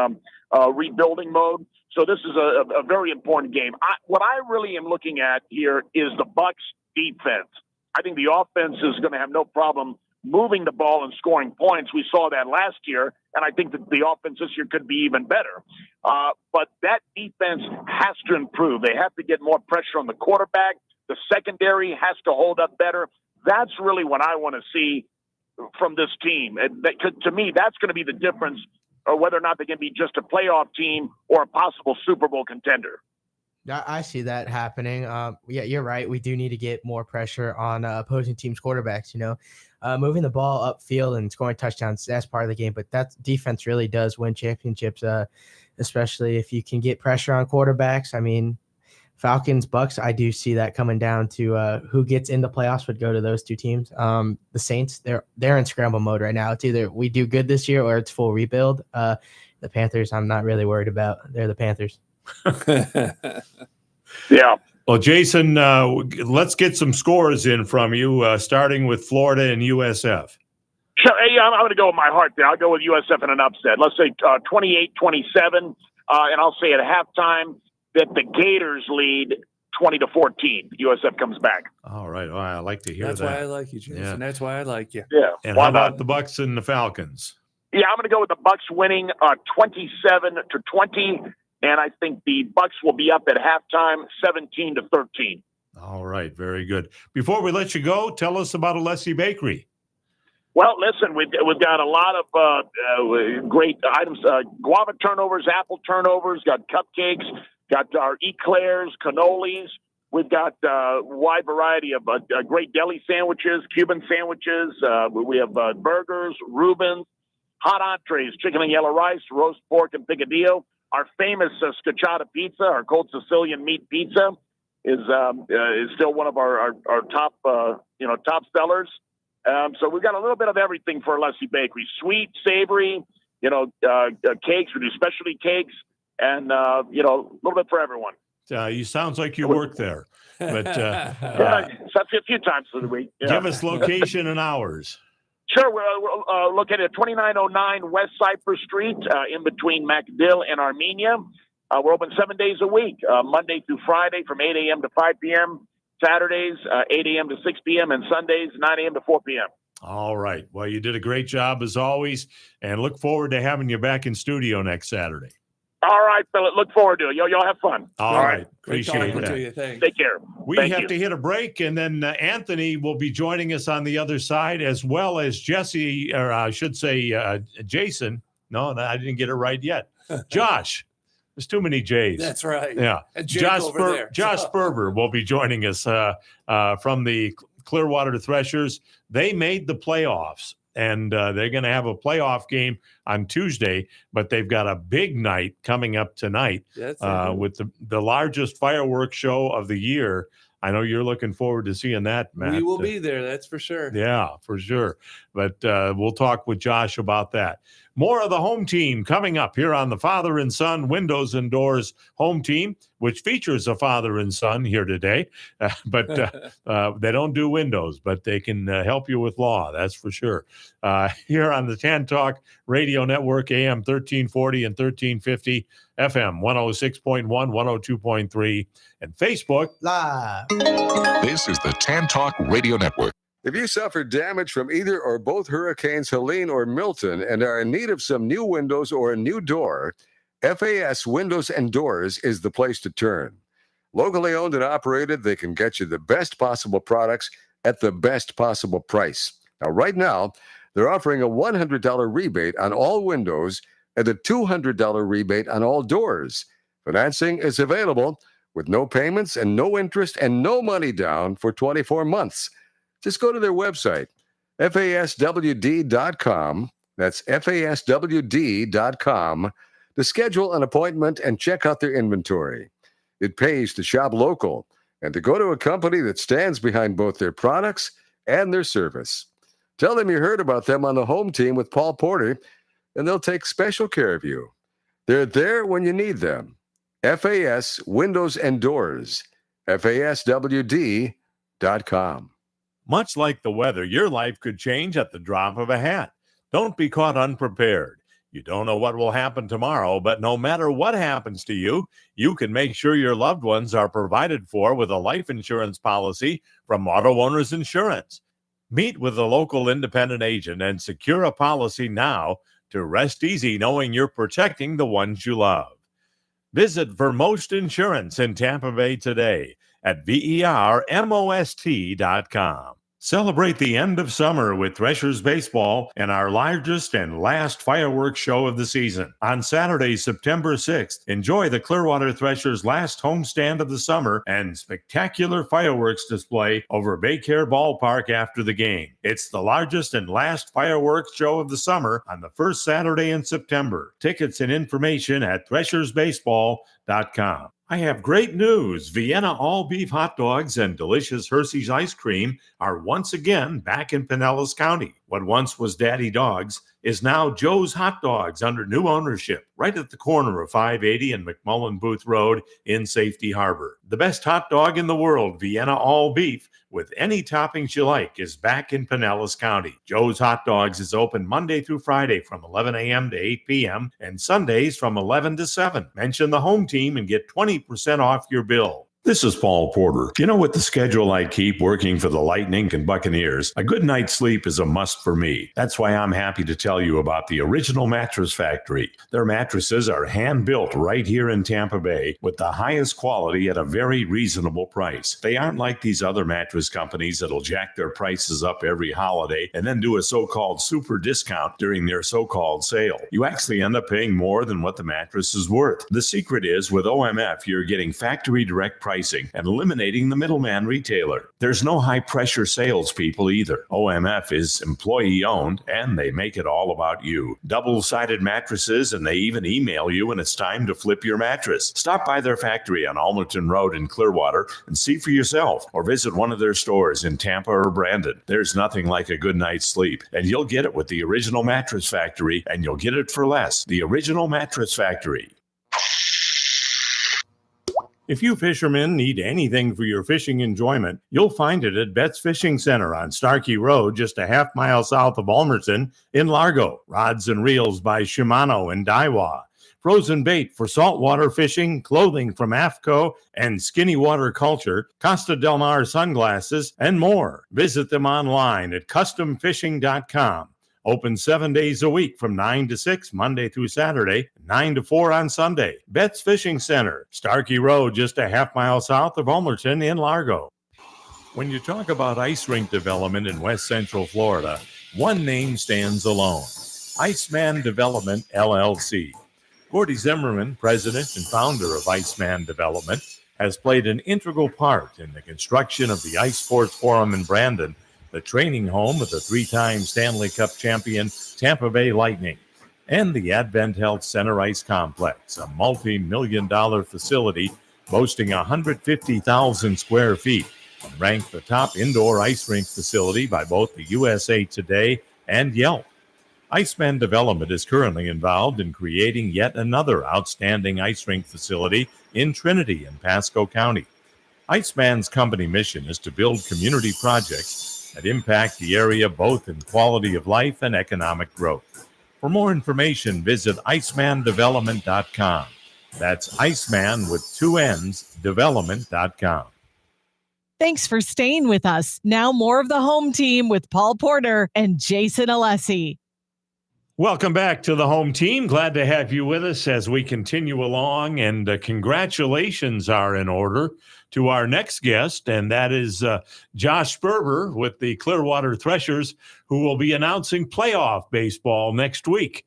rebuilding mode. So this is a very important game. What I really am looking at here is the Bucks defense. I think the offense is going to have no problem moving the ball and scoring points. We saw that last year, and I think that the offense this year could be even better. But that defense has to improve. They have to get more pressure on the quarterback. The secondary has to hold up better. That's really what I want to see from this team. And to me, that's going to be the difference, or whether or not they can be just a playoff team or a possible Super Bowl contender. I see that happening. Yeah, you're right. We do need to get more pressure on opposing teams' quarterbacks. Moving the ball upfield and scoring touchdowns, that's part of the game. But that defense really does win championships, especially if you can get pressure on quarterbacks. I mean, Falcons, Bucks, I do see that coming down to who gets in the playoffs would go to those two teams. The Saints, they're in scramble mode right now. It's either we do good this year or it's full rebuild. The Panthers, I'm not really worried about. They're the Panthers. Yeah. Well, Jason, let's get some scores in from you, starting with Florida and USF. Sure. Hey, I'm going to go with my heart there. I'll go with USF in an upset. Let's say 28-27, and I'll say at halftime that the Gators lead 20-14. USF comes back. All right. Well, I like to hear That's that. why I like you, Jason. Yeah. That's why I like you. Yeah. And how about the Bucks and the Falcons? Yeah, I'm going to go with the Bucks winning 27-20, and I think the Bucks will be up at halftime 17-13. All right. Very good. Before we let you go, tell us about Alessi Bakery. Well, listen, we've got a lot of great items: guava turnovers, apple turnovers, got cupcakes, got our eclairs, cannolis. We've got a wide variety of great deli sandwiches, Cuban sandwiches. We have burgers, Reubens, hot entrees, chicken and yellow rice, roast pork and picadillo. Our famous scacciata pizza, our cold Sicilian meat pizza, is still one of our top top sellers. So we've got a little bit of everything for Alessi Bakery: sweet, savory, cakes. We do specialty cakes, and a little bit for everyone. You sounds like you work there, but so a few times through the week. Yeah. Give us location and hours. Sure, we're located at 2909 West Cypress Street, in between MacDill and Armenia. We're open 7 days a week, Monday through Friday from 8 a.m. to 5 p.m., Saturdays 8 a.m. to 6 p.m., and Sundays 9 a.m. to 4 p.m. All right. Well, you did a great job as always, and look forward to having you back in studio next Saturday. All right, Philip. Look forward to it. Y'all have fun. All right. Great Appreciate talking that. to you. Thanks. Take care. We have to hit a break, and then Anthony will be joining us on the other side, as well as Jesse, or I should say Jason. No, I didn't get it right yet. Josh. There's too many J's. That's right. Yeah. And Jake over there. Josh Sperber will be joining us from the Clearwater Threshers. They made the playoffs, and they're going to have a playoff game on Tuesday, but they've got a big night coming up tonight with the largest fireworks show of the year. I know you're looking forward to seeing that, Matt. We will be there. That's for sure. Yeah, for sure. But we'll talk with Josh about that. More of the home team coming up here on the Father and Son Windows and Doors home team, which features a father and son here today. But they don't do windows, but they can help you with law. That's for sure. Here on the Tan Talk Radio Network, AM 1340 and 1350, FM 106.1, 102.3, and Facebook Live. This is the Tan Talk Radio Network. If you suffered damage from either or both hurricanes Helene or Milton and are in need of some new windows or a new door, FAS Windows and Doors is the place to turn. Locally owned and operated, they can get you the best possible products at the best possible price. Now, right now, they're offering a $100 rebate on all windows and a $200 rebate on all doors. Financing is available with no payments and no interest and no money down for 24 months. Just go to their website, faswd.com. That's faswd.com to schedule an appointment and check out their inventory. It pays to shop local and to go to a company that stands behind both their products and their service. Tell them you heard about them on the home team with Paul Porter, and they'll take special care of you. They're there when you need them. FAS Windows and Doors, faswd.com. Much like the weather, your life could change at the drop of a hat. Don't be caught unprepared. You don't know what will happen tomorrow, but no matter what happens to you, you can make sure your loved ones are provided for with a life insurance policy from Auto Owners Insurance. Meet with a local independent agent and secure a policy now to rest easy knowing you're protecting the ones you love. Visit Vermost Insurance in Tampa Bay today at vermost.com. Celebrate the end of summer with Threshers Baseball and our largest and last fireworks show of the season. On Saturday, September 6th, enjoy the Clearwater Threshers' last homestand of the summer and spectacular fireworks display over Baycare Ballpark after the game. It's the largest and last fireworks show of the summer on the first Saturday in September. Tickets and information at threshersbaseball.com. I have great news. Vienna all-beef hot dogs and delicious Hershey's ice cream are once again back in Pinellas County. What once was Daddy Dogs is now Joe's Hot Dogs under new ownership, right at the corner of 580 and McMullen Booth Road in Safety Harbor. The best hot dog in the world, Vienna all-beef, with any toppings you like, is back in Pinellas County. Joe's Hot Dogs is open Monday through Friday from 11 a.m. to 8 p.m. and Sundays from 11 to 7. Mention the home team and get 20% off your bill. This is Paul Porter. You know, with the schedule I keep working for the Lightning and Buccaneers, a good night's sleep is a must for me. That's why I'm happy to tell you about the Original Mattress Factory. Their mattresses are hand-built right here in Tampa Bay with the highest quality at a very reasonable price. They aren't like these other mattress companies that'll jack their prices up every holiday and then do a so-called super discount during their so-called sale. You actually end up paying more than what the mattress is worth. The secret is with OMF, you're getting factory direct pricing and eliminating the middleman retailer. There's no high-pressure salespeople either. OMF is employee-owned, and they make it all about you. Double-sided mattresses, and they even email you when it's time to flip your mattress. Stop by their factory on Almerton Road in Clearwater and see for yourself, or visit one of their stores in Tampa or Brandon. There's nothing like a good night's sleep, and you'll get it with the Original Mattress Factory, and you'll get it for less. The Original Mattress Factory. If you fishermen need anything for your fishing enjoyment, you'll find it at Betts Fishing Center on Starkey Road, just a half mile south of Almerton in Largo. Rods and reels by Shimano and Daiwa. Frozen bait for saltwater fishing, clothing from AFCO and Skinny Water Culture, Costa Del Mar sunglasses, and more. Visit them online at customfishing.com. Open 7 days a week from 9 to 6, Monday through Saturday, 9 to 4 on Sunday. Betts Fishing Center, Starkey Road, just a half mile south of Almerton in Largo. When you talk about ice rink development in West Central Florida, one name stands alone: Iceman Development, LLC. Gordy Zimmerman, president and founder of Iceman Development, has played an integral part in the construction of the Ice Sports Forum in Brandon, the training home of the three-time Stanley Cup champion Tampa Bay Lightning, and the Advent Health Center Ice Complex, a multi-million-dollar facility boasting 150,000 square feet, and ranked the top indoor ice rink facility by both the USA Today and Yelp. Iceman Development is currently involved in creating yet another outstanding ice rink facility in Trinity and Pasco County. Iceman's company mission is to build community projects that impact the area both in quality of life and economic growth. For more information, visit icemandevelopment.com. That's Iceman with 2 N's, development.com. Thanks for staying with us. Now more of the home team with Paul Porter and Jason Alessi. Welcome back to the home team. Glad to have you with us as we continue along, and congratulations are in order to our next guest, and that is Josh Sperber with the Clearwater Threshers, who will be announcing playoff baseball next week.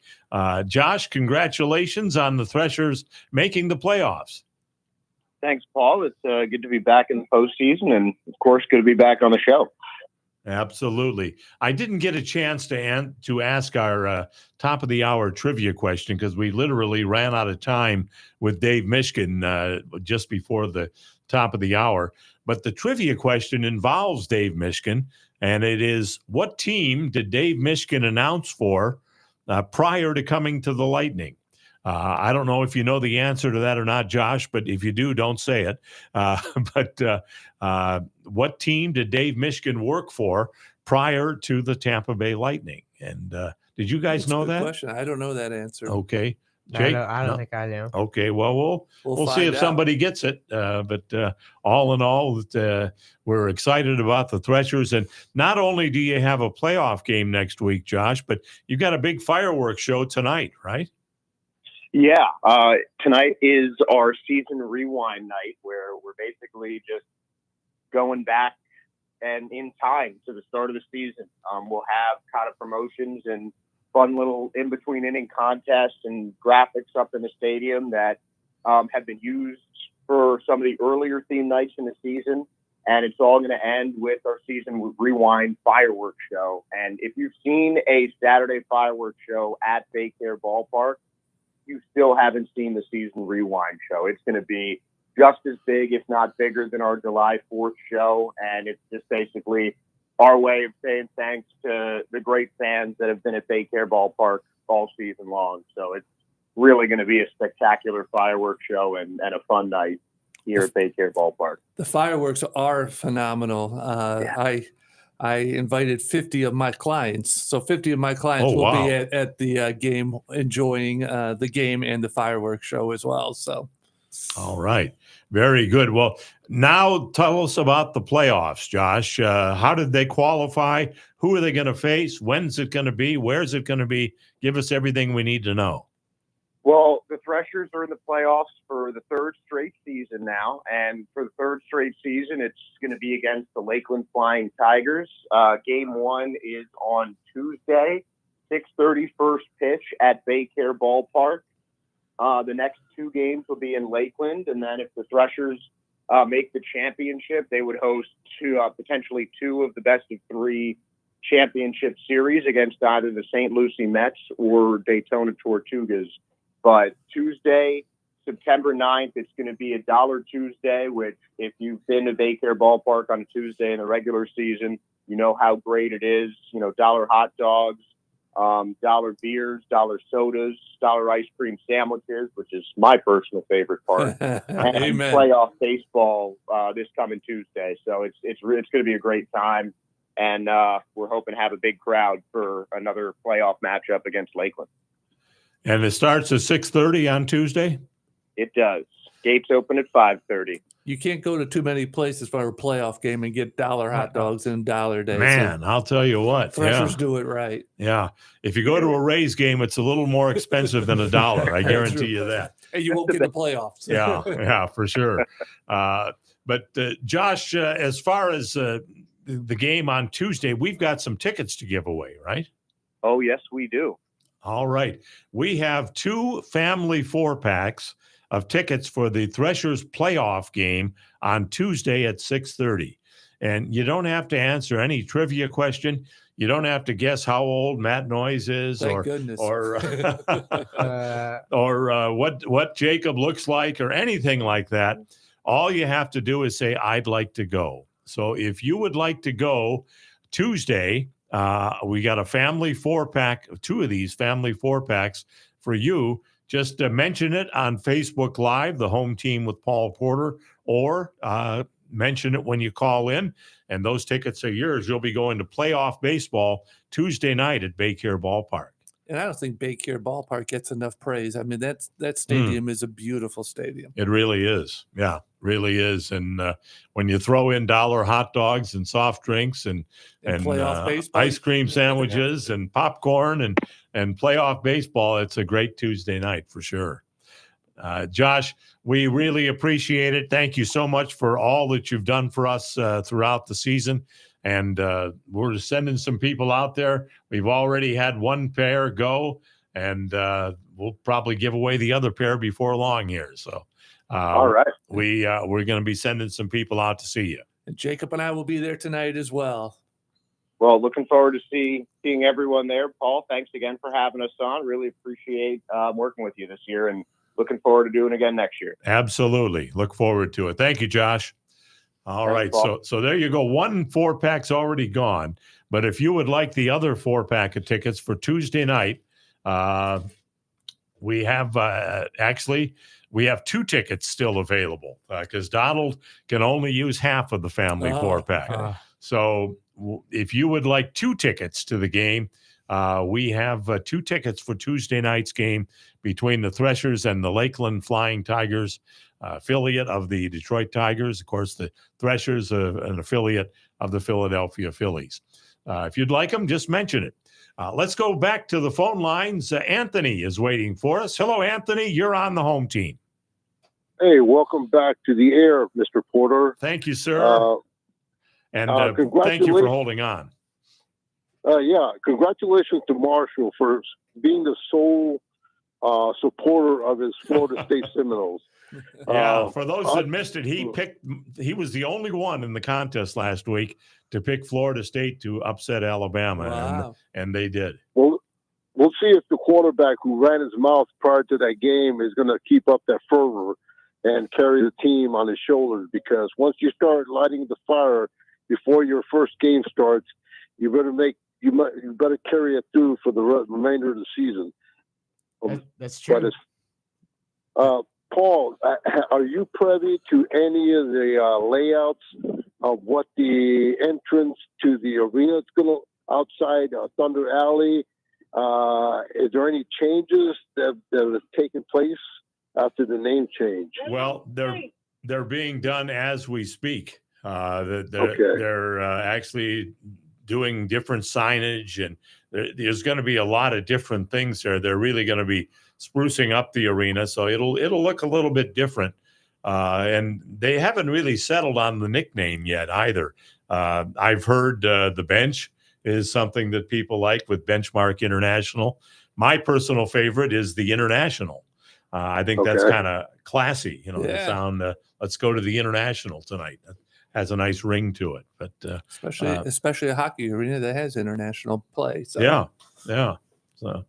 Josh, congratulations on the Threshers making the playoffs. Thanks, Paul. It's good to be back in the postseason, and of course, good to be back on the show. Absolutely. I didn't get a chance to ask our top of the hour trivia question because we literally ran out of time with Dave Mishkin just before the top of the hour. But the trivia question involves Dave Mishkin, and it is, what team did Dave Mishkin announce for prior to coming to the Lightning? I don't know if you know the answer to that or not, Josh, but if you do, don't say it. But what team did Dave Mishkin work for prior to the Tampa Bay Lightning? And did you guys know that? Question. I don't know that answer. Okay. Jake? I don't think I know. Okay, well, we'll see if somebody gets it. But all in all, we're excited about the Threshers. And not only do you have a playoff game next week, Josh, but you've got a big fireworks show tonight, right? Yeah, tonight is our season rewind night, where we're basically just going back and in time to the start of the season. We'll have kind of promotions and fun little in-between inning contests and graphics up in the stadium that have been used for some of the earlier theme nights in the season. And it's all going to end with our season rewind fireworks show. And if you've seen a Saturday fireworks show at Baycare Ballpark, you still haven't seen the season rewind show. It's going to be just as big, if not bigger, than our July 4th show. And it's just basically our way of saying thanks to the great fans that have been at Baycare Ballpark all season long. So it's really going to be a spectacular fireworks show and a fun night here at Baycare Ballpark. The fireworks are phenomenal. I invited 50 of my clients. So 50 of my clients will be at the game, enjoying the game and the fireworks show as well. So, all right. Very good. Well, now tell us about the playoffs, Josh. How did they qualify? Who are they going to face? When's it going to be? Where's it going to be? Give us everything we need to know. Well, the Threshers are in the playoffs for the third straight season now. And for the third straight season, it's going to be against the Lakeland Flying Tigers. Game 1 is on Tuesday, 6:30 first pitch at Baycare Ballpark. The next 2 games will be in Lakeland. And then if the Threshers make the championship, they would host potentially 2 of the best of 3 championship series against either the St. Lucie Mets or Daytona Tortugas. But Tuesday, September 9th, it's going to be $1 Tuesday, which if you've been to Baycare Ballpark on a Tuesday in the regular season, you know how great it is. You know, $1 hot dogs, $1 beers, $1 sodas, $1 ice cream sandwiches, which is my personal favorite part. And playoff baseball this coming Tuesday. So it's going to be a great time. And we're hoping to have a big crowd for another playoff matchup against Lakeland. And it starts at 6:30 on Tuesday? It does. Gates open at 5:30. You can't go to too many places for a playoff game and get $1 hot dogs and $1 days. Man, I'll tell you what. Threshers do it right. Yeah. If you go to a Rays game, it's a little more expensive than $1. I guarantee you that. And you won't get the playoffs. Yeah, for sure. But Josh, as far as the game on Tuesday, we've got some tickets to give away, right? Oh, yes, we do. All right. We have 2 family 4-packs of tickets for the Threshers playoff game on Tuesday at 6:30. And you don't have to answer any trivia question. You don't have to guess how old Matt Noyes is Thank goodness. or what Jacob looks like or anything like that. All you have to do is say, I'd like to go. So if you would like to go Tuesday we got a family 4-pack, 2 of these family 4-packs for you. Just mention it on Facebook Live, the home team with Paul Porter, or mention it when you call in, and those tickets are yours. You'll be going to playoff baseball Tuesday night at Baycare Ballpark. And I don't think Baycare Ballpark gets enough praise. I mean, that stadium is a beautiful stadium. It really is. Yeah, really is. And when you throw in dollar hot dogs and soft drinks and playoff baseball, ice cream sandwiches and popcorn and playoff baseball, it's a great Tuesday night for sure. Josh, we really appreciate it. Thank you so much for all that you've done for us throughout the season. And we're sending some people out there. We've already had 1 pair go, and we'll probably give away the other pair before long here. So, all right, we're going to be sending some people out to see you. And Jacob and I will be there tonight as well. Well, looking forward to seeing everyone there. Paul, thanks again for having us on. Really appreciate working with you this year, and looking forward to doing it again next year. Absolutely. Look forward to it. Thank you, Josh. All right. So there you go. 1 4-pack's already gone. But if you would like the other 4-pack of tickets for Tuesday night, we have we have 2 tickets still available because Donald can only use half of the family 4-pack. So if you would like 2 tickets to the game, we have 2 tickets for Tuesday night's game between the Threshers and the Lakeland Flying Tigers, affiliate of the Detroit Tigers. Of course, the Threshers are an affiliate of the Philadelphia Phillies. If you'd like them, just mention it. Let's go back to the phone lines. Anthony is waiting for us. Hello, Anthony. You're on the home team. Hey, welcome back to the air, Mr. Porter. Thank you, sir. And thank you for holding on. Yeah, congratulations to Marshall for being the sole supporter of his Florida State Seminoles. Yeah, for those that missed it, he was the only one in the contest last week to pick Florida State to upset Alabama, and they did. Well, we'll see if the quarterback who ran his mouth prior to that game is going to keep up that fervor and carry the team on his shoulders, because once you start lighting the fire before your first game starts, you better carry it through for the remainder of the season. That's true. Paul, are you privy to any of the layouts of what the entrance to the arena is going to outside Thunder Alley? Is there any changes that have taken place after the name change? Well, they're being done as we speak. They're actually doing different signage, and there's going to be a lot of different things there. They're really going to be sprucing up the arena, so it'll look a little bit different. And they haven't really settled on the nickname yet either. I've heard the bench is something that people like with Benchmark International. My personal favorite is the International. I think that's kind of classy, the sound. Let's go to the International tonight. That has a nice ring to it. But especially a hockey arena that has international play. So. Yeah. So.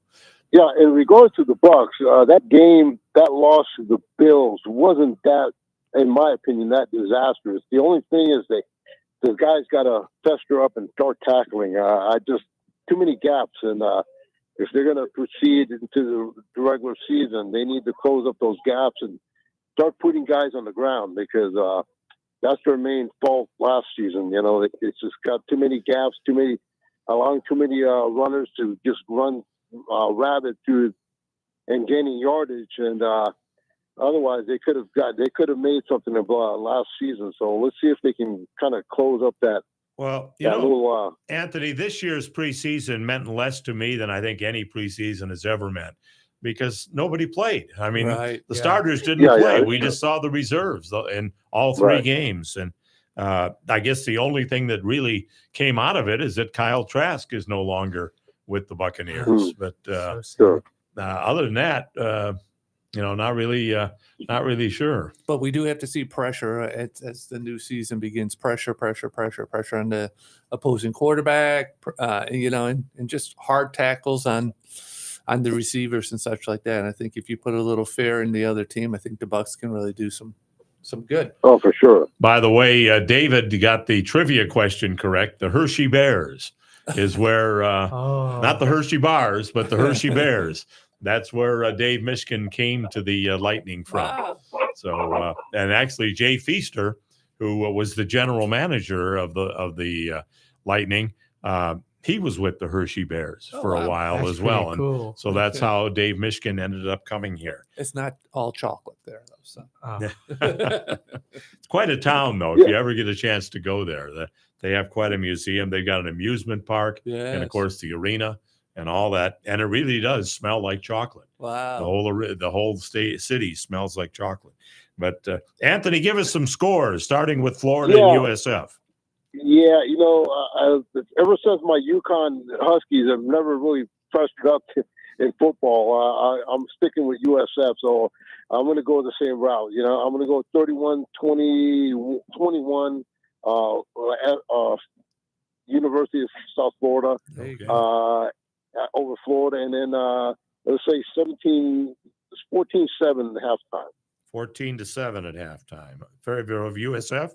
Yeah, in regards to the Bucks, that game, that loss to the Bills wasn't that, in my opinion, that disastrous. The only thing is the guys got to fester up and start tackling. Too many gaps, and if they're going to proceed into the regular season, they need to close up those gaps and start putting guys on the ground, because that's their main fault last season. It's just got too many gaps, allowing too many runners to just run rabid through and gaining yardage, and otherwise they could have made something of last season. So let's see if they can kind of close up that. Well, Anthony, this year's preseason meant less to me than I think any preseason has ever meant, because nobody played. I mean, the starters didn't play. We just saw the reserves in all 3 games, and I guess the only thing that really came out of it is that Kyle Trask is no longer with the Buccaneers. But other than that, not really sure. But we do have to see pressure as the new season begins. Pressure on the opposing quarterback, and just hard tackles on the receivers and such like that. And I think if you put a little fear in the other team, I think the Bucs can really do some good. Oh, for sure. By the way, David got the trivia question correct. The Hershey Bears is where, not the Hershey Bars, but the Hershey Bears. That's where Dave Mishkin came to the Lightning from. Wow. So, and actually Jay Feaster, who was the general manager of the Lightning, he was with the Hershey Bears for a while That's as well. pretty cool. And so that's how Dave Mishkin ended up coming here. It's not all chocolate there, though. So. It's quite a town, though, if you ever get a chance to go there. They have quite a museum. They've got an amusement park and, of course, the arena and all that. And it really does smell like chocolate. Wow. The whole city smells like chocolate. But, Anthony, give us some scores, starting with Florida and USF. Yeah, ever since my UConn Huskies have never really pressed it up in football, I'm sticking with USF. So I'm going to go the same route. I'm going to go 31-21, University of South Florida over Florida. And then let's say 14-7 at halftime. 14-7 at halftime. Fairview of USF?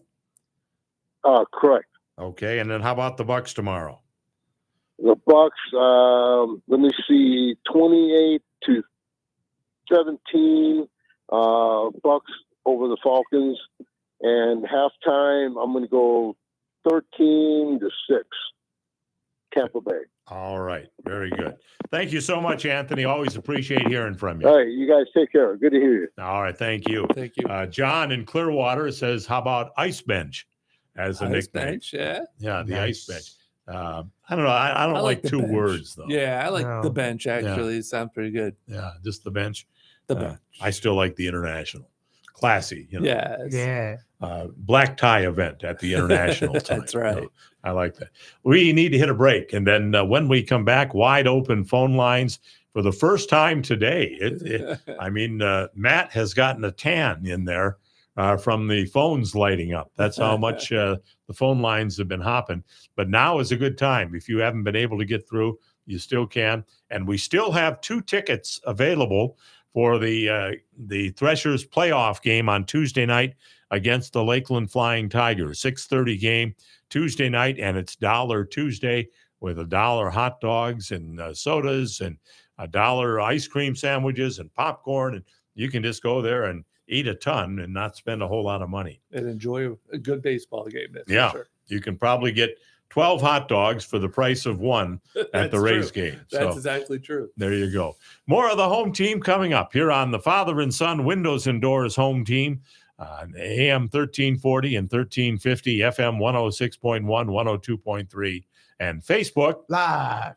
Correct. Okay, and then how about the Bucks tomorrow? The Bucks, let me see, 28-17, Bucks over the Falcons, and halftime I'm going to go 13-6, Tampa Bay. All right, very good. Thank you so much, Anthony. Always appreciate hearing from you. All right, you guys take care. Good to hear you. All right, thank you. Thank you. John in Clearwater says, "How about Ice Bench?" As a Ice nickname. Bench, yeah. Yeah, the Ice Bench. I don't know. I don't like the two bench. words, though. Yeah, I like the bench, actually. Yeah. It sounds pretty good. Yeah, just the bench. The bench. I still like the International. Classy, Yes. Yeah. Black tie event at the International time. That's right. I like that. We need to hit a break. And then when we come back, wide open phone lines for the first time today. Matt has gotten a tan in there from the phones lighting up. That's how much the phone lines have been hopping. But now is a good time. If you haven't been able to get through, you still can. And we still have 2 tickets available for the Threshers playoff game on Tuesday night against the Lakeland Flying Tigers. 6:30 game Tuesday night, and it's Dollar Tuesday with $1 hot dogs and sodas and $1 ice cream sandwiches and popcorn. And you can just go there and eat a ton and not spend a whole lot of money. And enjoy a good baseball game. That's Yeah, for sure. You can probably get 12 hot dogs for the price of one at the Rays game. That's exactly true. There you go. More of the home team coming up here on the Father and Son Windows and Doors home team on AM 1340 and 1350, FM 106.1, 102.3, and Facebook Live.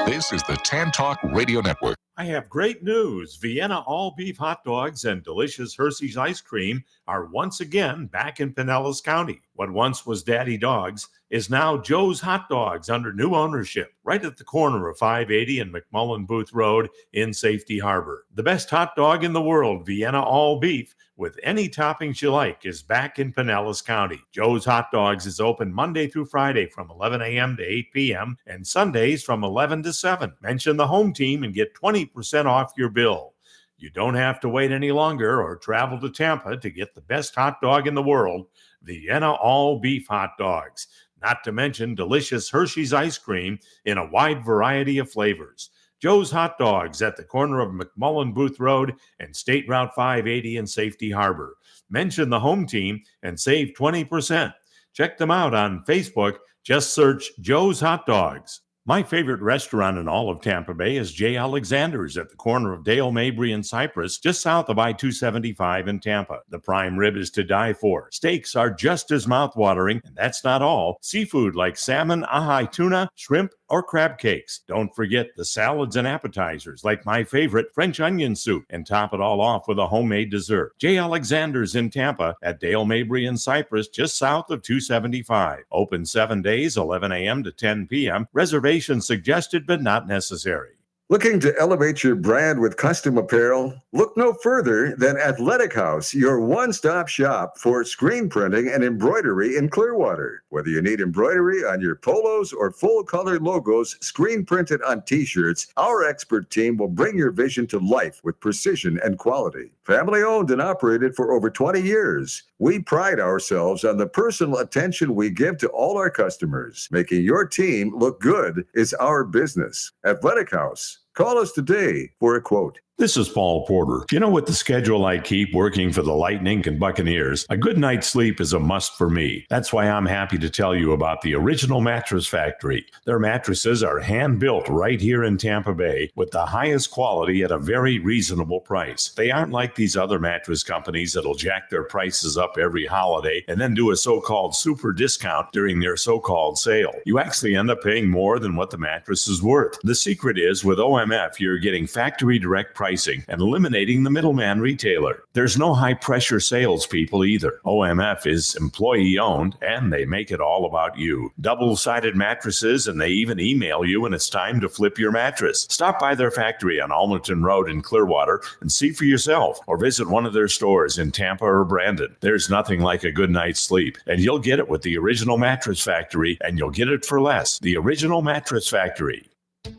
This is the Tan Talk Radio Network. I have great news. Vienna all-beef hot dogs and delicious Hershey's ice cream are once again back in Pinellas County. What once was Daddy Dogs is now Joe's Hot Dogs under new ownership, right at the corner of 580 and McMullen Booth Road in Safety Harbor. The best hot dog in the world, Vienna all-beef, with any toppings you like, is back in Pinellas County. Joe's Hot Dogs is open Monday through Friday from 11 a.m. to 8 p.m. and Sundays from 11 to 7. Mention the home team and get 20% off your bill. You don't have to wait any longer or travel to Tampa to get the best hot dog in the world, Vienna all-beef hot dogs. Not to mention delicious Hershey's ice cream in a wide variety of flavors. Joe's Hot Dogs at the corner of McMullen Booth Road and State Route 580 in Safety Harbor. Mention the home team and save 20%. Check them out on Facebook. Just search Joe's Hot Dogs. My favorite restaurant in all of Tampa Bay is J. Alexander's at the corner of Dale, Mabry, and Cypress, just south of I-275 in Tampa. The prime rib is to die for. Steaks are just as mouthwatering, and that's not all. Seafood like salmon, ahi tuna, shrimp, or crab cakes. Don't forget the salads and appetizers like my favorite French onion soup, and top it all off with a homemade dessert. J. Alexander's in Tampa at Dale, Mabry, and Cypress, just south of 275. Open 7 days, 11 a.m. to 10 p.m. Reservations suggested but not necessary. Looking to elevate your brand with custom apparel? Look no further than Athletic House, your one-stop shop for screen printing and embroidery in Clearwater. Whether you need embroidery on your polos or full-color logos screen printed on T-shirts, our expert team will bring your vision to life with precision and quality. Family owned and operated for over 20 years. We pride ourselves on the personal attention we give to all our customers. Making your team look good is our business. Athletic House. Call us today for a quote. This is Paul Porter. You know, with the schedule I keep working for the Lightning and Buccaneers, a good night's sleep is a must for me. That's why I'm happy to tell you about the Original Mattress Factory. Their mattresses are hand-built right here in Tampa Bay with the highest quality at a very reasonable price. They aren't like these other mattress companies that'll jack their prices up every holiday and then do a so-called super discount during their so-called sale. You actually end up paying more than what the mattress is worth. The secret is with OMF, you're getting factory direct pricing and eliminating the middleman retailer. There's no high-pressure salespeople either. OMF is employee-owned, and they make it all about you. Double-sided mattresses, and they even email you when it's time to flip your mattress. Stop by their factory on Almerton Road in Clearwater and see for yourself, or visit one of their stores in Tampa or Brandon. There's nothing like a good night's sleep, and you'll get it with the Original Mattress Factory, and you'll get it for less. The Original Mattress Factory.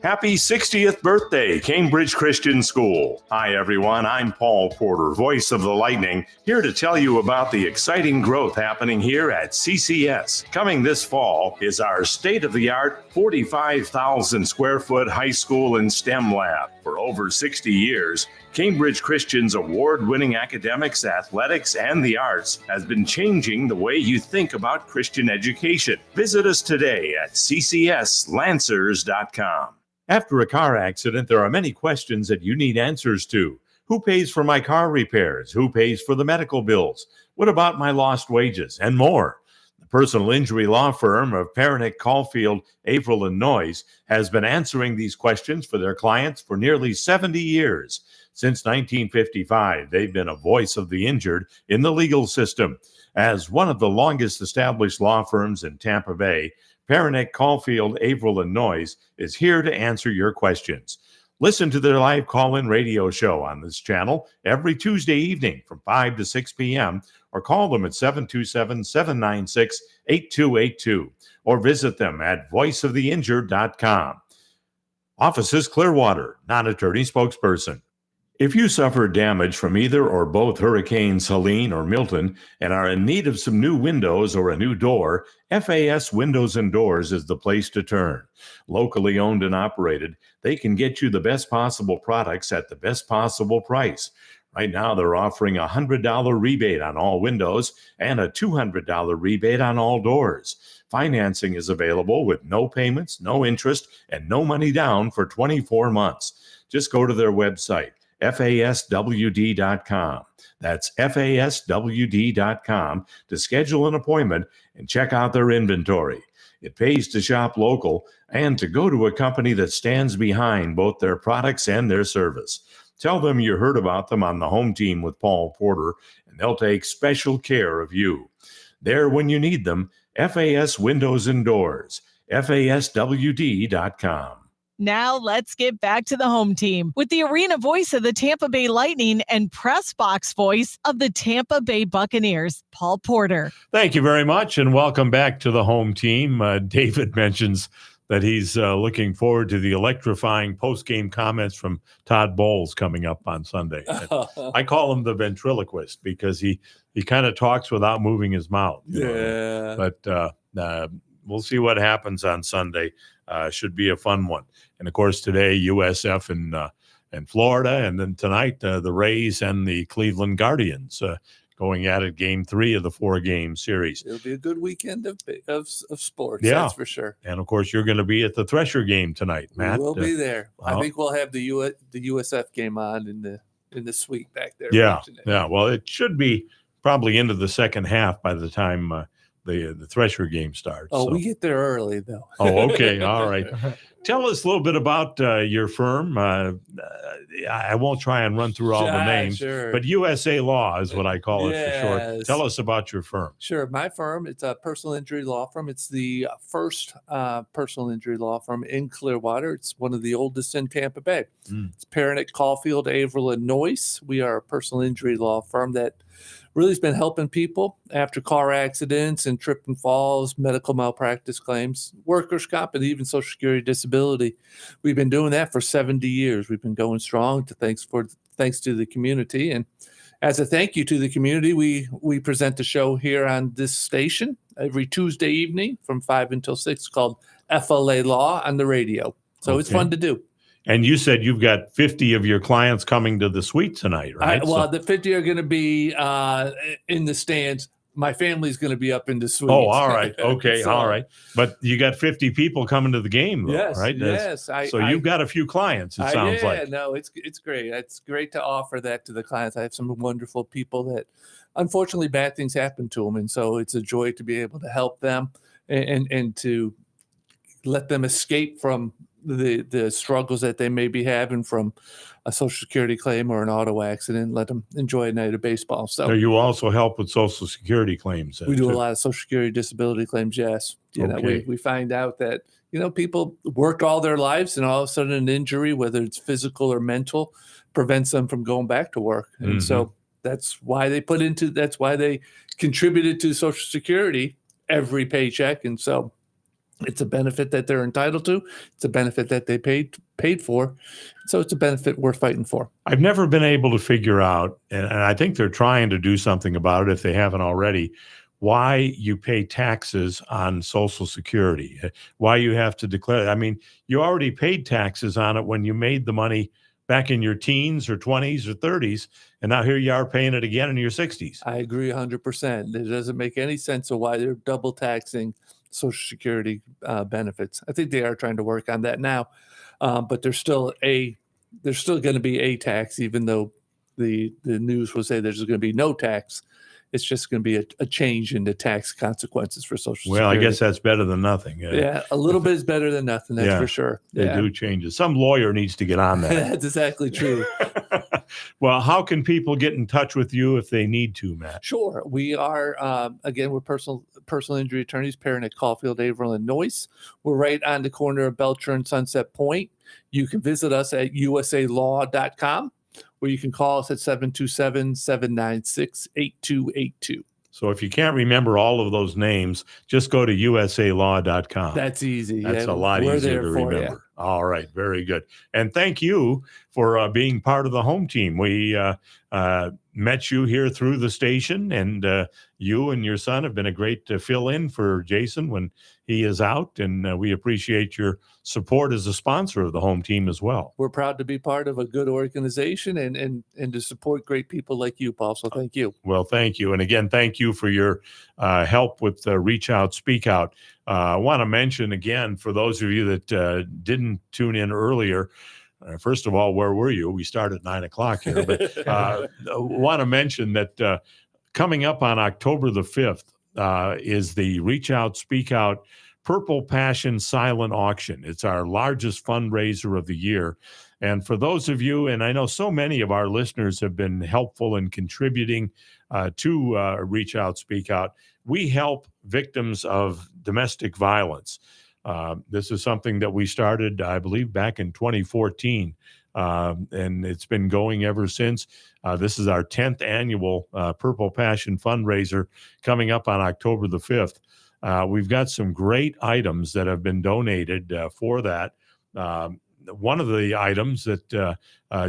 Happy 60th birthday, Cambridge Christian School. Hi, everyone. I'm Paul Porter, voice of the Lightning, here to tell you about the exciting growth happening here at CCS. Coming this fall is our state-of-the-art 45,000 square foot high school and STEM lab. For over 60 years, Cambridge Christian's award-winning academics, athletics, and the arts has been changing the way you think about Christian education. Visit us today at ccslancers.com. After a car accident, there are many questions that you need answers to. Who pays for my car repairs? Who pays for the medical bills? What about my lost wages? And more. The personal injury law firm of Pernick, Caulfield, Averill, and Noyes has been answering these questions for their clients for nearly 70 years. Since 1955, they've been a voice of the injured in the legal system. As one of the longest established law firms in Tampa Bay, Pernick, Caulfield, Averill, and Noyes is here to answer your questions. Listen to their live call-in radio show on this channel every Tuesday evening from 5 to 6 p.m. or call them at 727-796-8282 or visit them at voiceoftheinjured.com. Offices Clearwater, non-attorney spokesperson. If you suffered damage from either or both Hurricanes Helene or Milton and are in need of some new windows or a new door, FAS Windows and Doors is the place to turn. Locally owned and operated, they can get you the best possible products at the best possible price. Right now, they're offering a $100 rebate on all windows and a $200 rebate on all doors. Financing is available with no payments, no interest, and no money down for 24 months. Just go to their website, FASWD.com. That's FASWD.com to schedule an appointment and check out their inventory. It pays to shop local and to go to a company that stands behind both their products and their service. Tell them you heard about them on the Home Team with Paul Porter, and they'll take special care of you. There when you need them, FAS Windows and Doors, FASWD.com. Now let's get back to the home team with the arena voice of the Tampa Bay Lightning and press box voice of the Tampa Bay Buccaneers, Paul Porter. Thank you very much, and welcome back to the home team. David mentions that he's looking forward to the electrifying post-game comments from Todd Bowles coming up on Sunday. I call him the ventriloquist because he kind of talks without moving his mouth. Yeah. But we'll see what happens on Sunday. Should be a fun one. And, of course, today, USF in Florida, and then tonight, the Rays and the Cleveland Guardians going at it, game 3 of the 4-game series. It'll be a good weekend of sports, yeah, that's for sure. And, of course, you're going to be at the Thresher game tonight, Matt. We'll be there. I think we'll have the USF game on in the suite back there. Yeah, yeah. Well, it should be probably into the second half by the time the Thresher game starts. Oh, so. We get there early, though. Oh, okay. All right. Tell us a little bit about your firm. I won't try and run through all the names, but USA Law is what I call it for short. Tell us about your firm. Sure. My firm, it's a personal injury law firm. It's the first personal injury law firm in Clearwater. It's one of the oldest in Tampa Bay. It's Pernick, Caulfield, Averill, and Noyes. We are a personal injury law firm that really has been helping people after car accidents and trip and falls, medical malpractice claims, workers' comp, and even Social Security disability. We've been doing that for 70 years. We've been going strong thanks to the community. And as a thank you to the community, we present the show here on this station every Tuesday evening from 5 until 6 called FLA Law on the radio. So it's fun to do. And you said you've got 50 of your clients coming to the suite tonight, right? The 50 are going to be in the stands. My family's going to be up in the suite. Oh, all right. Okay, So- all right. But you got 50 people coming to the game, though, Yes, right? yes. So you've got a few clients, it sounds like. No, it's great. It's great to offer that to the clients. I have some wonderful people that, unfortunately, bad things happen to them, and so it's a joy to be able to help them and to let them escape from the struggles that they may be having from a Social Security claim or an auto accident. Let them enjoy a night of baseball. So you also help with Social Security claims. we do a lot of Social Security disability claims. Yes, we find out that people work all their lives, and all of a sudden an injury, whether it's physical or mental, prevents them from going back to work. And so that's why they contributed to Social Security every paycheck, and so it's a benefit that they're entitled to. It's a benefit that they paid for. So it's a benefit worth fighting for. I've never been able to figure out, and I think they're trying to do something about it if they haven't already, why you pay taxes on Social Security, why you have to declare. I mean, you already paid taxes on it when you made the money back in your teens or 20s or 30s, and now here you are paying it again in your 60s. I agree 100%. It doesn't make any sense of why they're double taxing Social Security benefits. I think they are trying to work on that now, but there's still going to be a tax, even though the news will say there's going to be no tax. It's just going to be a change in the tax consequences for Social Security. I guess that's better than nothing. Yeah, a little bit is better than nothing, that's for sure. They do changes. Some lawyer needs to get on that. That's exactly true. Well, how can people get in touch with you if they need to, Matt? Sure. We are, again, we're personal injury attorneys, Perrin at Caulfield, Averill, and Noyce. We're right on the corner of Belcher and Sunset Point. You can visit us at usalaw.com, or you can call us at 727-796-8282. So if you can't remember all of those names, just go to usalaw.com. That's easy. That's a lot easier to remember. All right. Very good. And thank you for being part of the home team. We met you here through the station, and you and your son have been a great fill-in for Jason when he is out, and we appreciate your support as a sponsor of the home team as well. We're proud to be part of a good organization and to support great people like you, Paul. So thank you. Well, thank you. And again, thank you for your help with Reach Out, Speak Out. I want to mention again, for those of you that didn't tune in earlier, first of all, where were you? We start at 9 o'clock here, but I want to mention that coming up on October the 5th is the Reach Out, Speak Out Purple Passion Silent Auction. It's our largest fundraiser of the year. And for those of you, and I know so many of our listeners have been helpful in contributing to Reach Out, Speak Out, we help victims of domestic violence. This is something that we started, I believe, back in 2014, and it's been going ever since. This is our 10th annual Purple Passion fundraiser coming up on October the 5th. We've got some great items that have been donated for that. One of the items that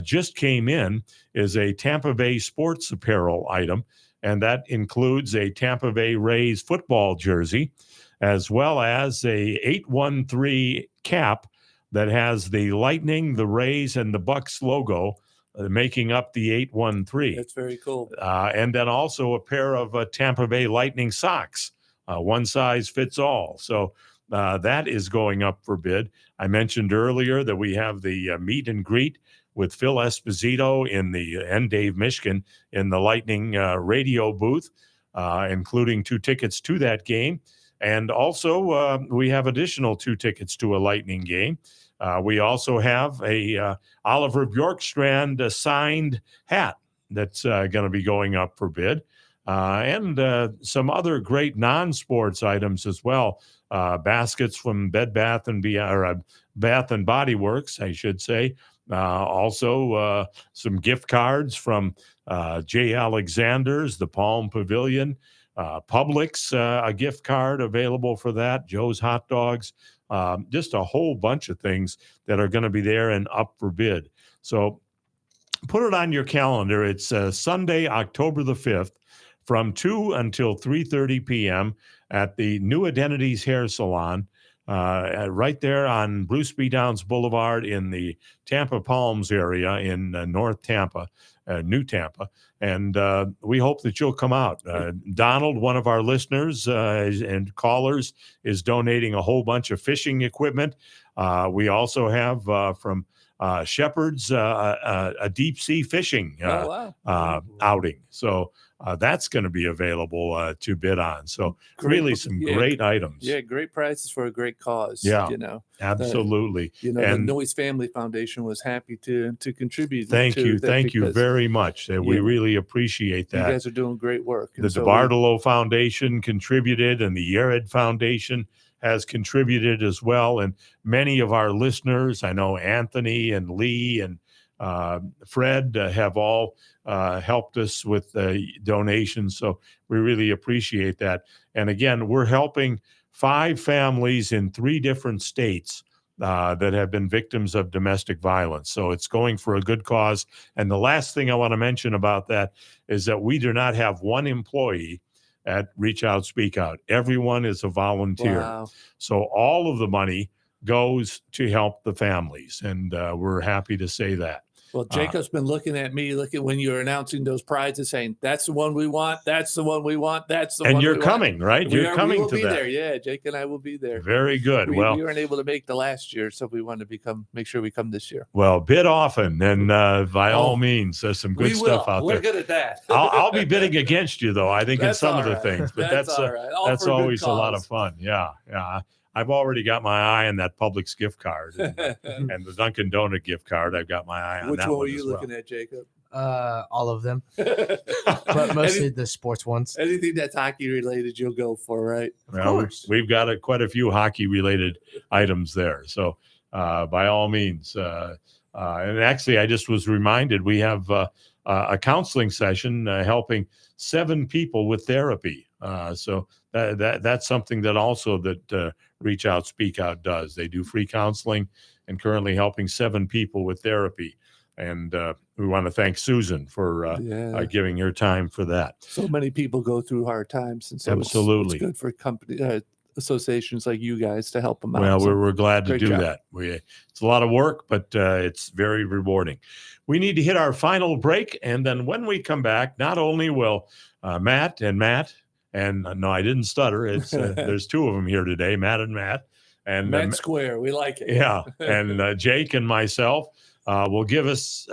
just came in is a Tampa Bay sports apparel item, and that includes a Tampa Bay Rays football jersey, as well as a 813 cap that has the Lightning, the Rays, and the Bucks logo making up the 813. That's very cool. And then also a pair of Tampa Bay Lightning socks. One size fits all. So that is going up for bid. I mentioned earlier that we have the meet and greet with Phil Esposito in Dave, Michigan, in the Lightning radio booth, including 2 tickets to that game. And also, we have additional 2 tickets to a Lightning game. We also have a Oliver Bjorkstrand signed hat that's going to be going up for bid. And some other great non-sports items as well. Baskets from Bath and Body Works, I should say. Also, some gift cards from J. Alexander's, the Palm Pavilion, Publix, a gift card available for that, Joe's Hot Dogs, just a whole bunch of things that are going to be there and up for bid. So put it on your calendar. It's Sunday, October the 5th from 2 until 3:30 p.m. at the New Identities Hair Salon, right there on Bruce B. Downs Boulevard in the Tampa Palms area in North Tampa, New Tampa. And we hope that you'll come out. Donald, one of our listeners and callers, is donating a whole bunch of fishing equipment. We also have from Shepherd's a deep sea fishing outing. So that's going to be available to bid on. So really some great items. Yeah, great prices for a great cause. Yeah, you know, absolutely. The Noyes Family Foundation was happy to contribute. Thank you very much. We really appreciate that. You guys are doing great work. The DeBartolo Foundation contributed, and the Yared Foundation has contributed as well. And many of our listeners, I know Anthony and Lee and Fred have all helped us with donations. So we really appreciate that. And again, we're helping 5 families in 3 different states that have been victims of domestic violence. So it's going for a good cause. And the last thing I want to mention about that is that we do not have one employee at Reach Out, Speak Out. Everyone is a volunteer. Wow. So all of the money goes to help the families. And we're happy to say that. Well, Jacob's been looking at me, when you were announcing those prizes, saying, that's the one we want, that's the one we want, that's the one we want. And you're coming, right? You're coming to that. We will be there. Yeah, Jake and I will be there. Very good. We weren't able to make the last year, so we want to make sure we come this year. Well, bid often, and by all means, there's some good stuff out there. We're good at that. I'll be bidding against you, though, I think, in some of the things. But that's all right. That's always a lot of fun. Yeah. I've already got my eye on that Publix gift card and the Dunkin' Donut gift card. I've got my eye on Which that one one were you looking at, Jacob? All of them, but mostly the sports ones. Anything that's hockey related, you'll go for, right? Well, we've got quite a few hockey related items there. So by all means, and actually, I just was reminded we have a counseling session helping 7 people with therapy. So that's something that also that Reach Out, Speak Out does. They do free counseling and currently helping 7 people with therapy. And we want to thank Susan for giving her time for that. So many people go through hard times. And so absolutely. It's good for company associations like you guys to help them out. Well, So we're glad to do job. that. It's a lot of work, but it's very rewarding. We need to hit our final break. And then when we come back, not only will Matt, and no, I didn't stutter. It's there's 2 of them here today, Matt and Matt. And Met Square, we like it. Yeah, and Jake and myself will give us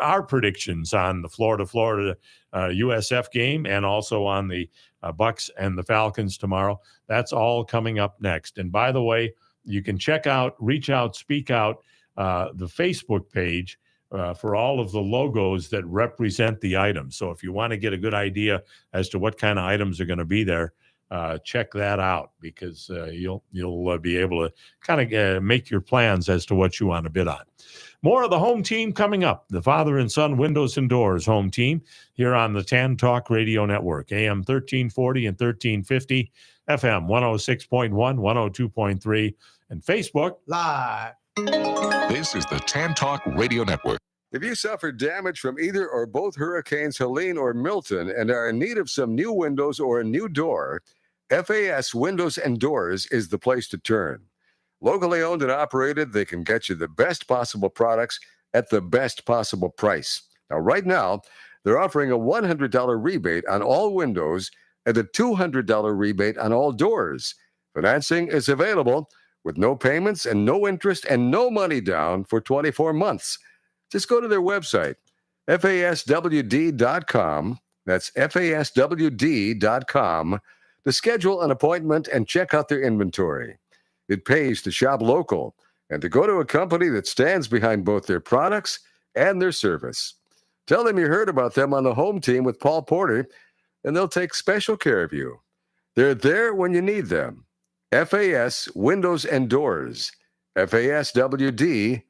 our predictions on the Florida USF game and also on the Bucks and the Falcons tomorrow. That's all coming up next. And by the way, you can check out Reach Out, Speak Out, the Facebook page for all of the logos that represent the items. So if you want to get a good idea as to what kind of items are going to be there, check that out because you'll be able to kind of make your plans as to what you want to bid on. More of the home team coming up. The father and son windows and doors home team here on the TAN Talk Radio Network, AM 1340 and 1350, FM 106.1, 102.3, and Facebook Live. This is the TAN Talk Radio Network. If you suffered damage from either or both Hurricanes Helene or Milton and are in need of some new windows or a new door, FAS Windows and Doors is the place to turn. Locally owned and operated, they can get you the best possible products at the best possible price. Now, right now, they're offering a $100 rebate on all windows and a $200 rebate on all doors. Financing is available with no payments and no interest and no money down for 24 months. Just go to their website, faswd.com. That's faswd.com to schedule an appointment and check out their inventory. It pays to shop local and to go to a company that stands behind both their products and their service. Tell them you heard about them on the home team with Paul Porter, and they'll take special care of you. They're there when you need them. FAS Windows and Doors, faswd.com.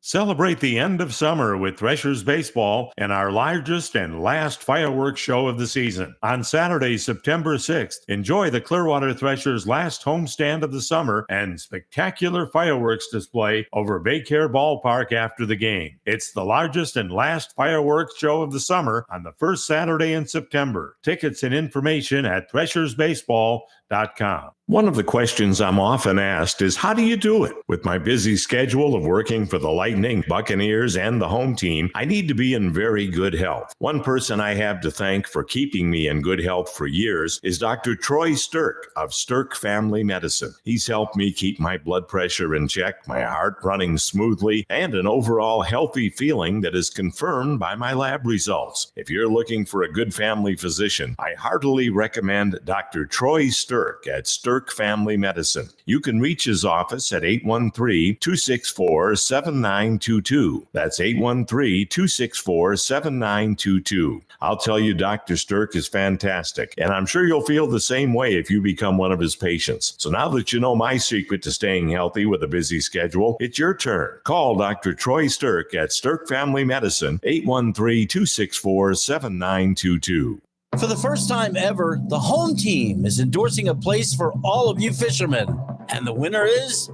Celebrate the end of summer with Threshers Baseball and our largest and last fireworks show of the season. On Saturday, September 6th, enjoy the Clearwater Threshers' last homestand of the summer and spectacular fireworks display over Baycare Ballpark after the game. It's the largest and last fireworks show of the summer on the first Saturday in September. Tickets and information at threshersbaseball.com. One of the questions I'm often asked is, how do you do it? With my busy schedule of working for the Lightning, Buccaneers, and the home team, I need to be in very good health. One person I have to thank for keeping me in good health for years is Dr. Troy Stirk of Stirk Family Medicine. He's helped me keep my blood pressure in check, my heart running smoothly, and an overall healthy feeling that is confirmed by my lab results. If you're looking for a good family physician, I heartily recommend Dr. Troy Stirk at Stirk Family Medicine. You can reach his office at 813-264-7922. That's 813-264-7922. I'll tell you, Dr. Stirk is fantastic, and I'm sure you'll feel the same way if you become one of his patients. So now that you know my secret to staying healthy with a busy schedule, it's your turn. Call Dr. Troy Stirk at Stirk Family Medicine, 813-264-7922. For the first time ever, the home team is endorsing a place for all of you fishermen. And the winner is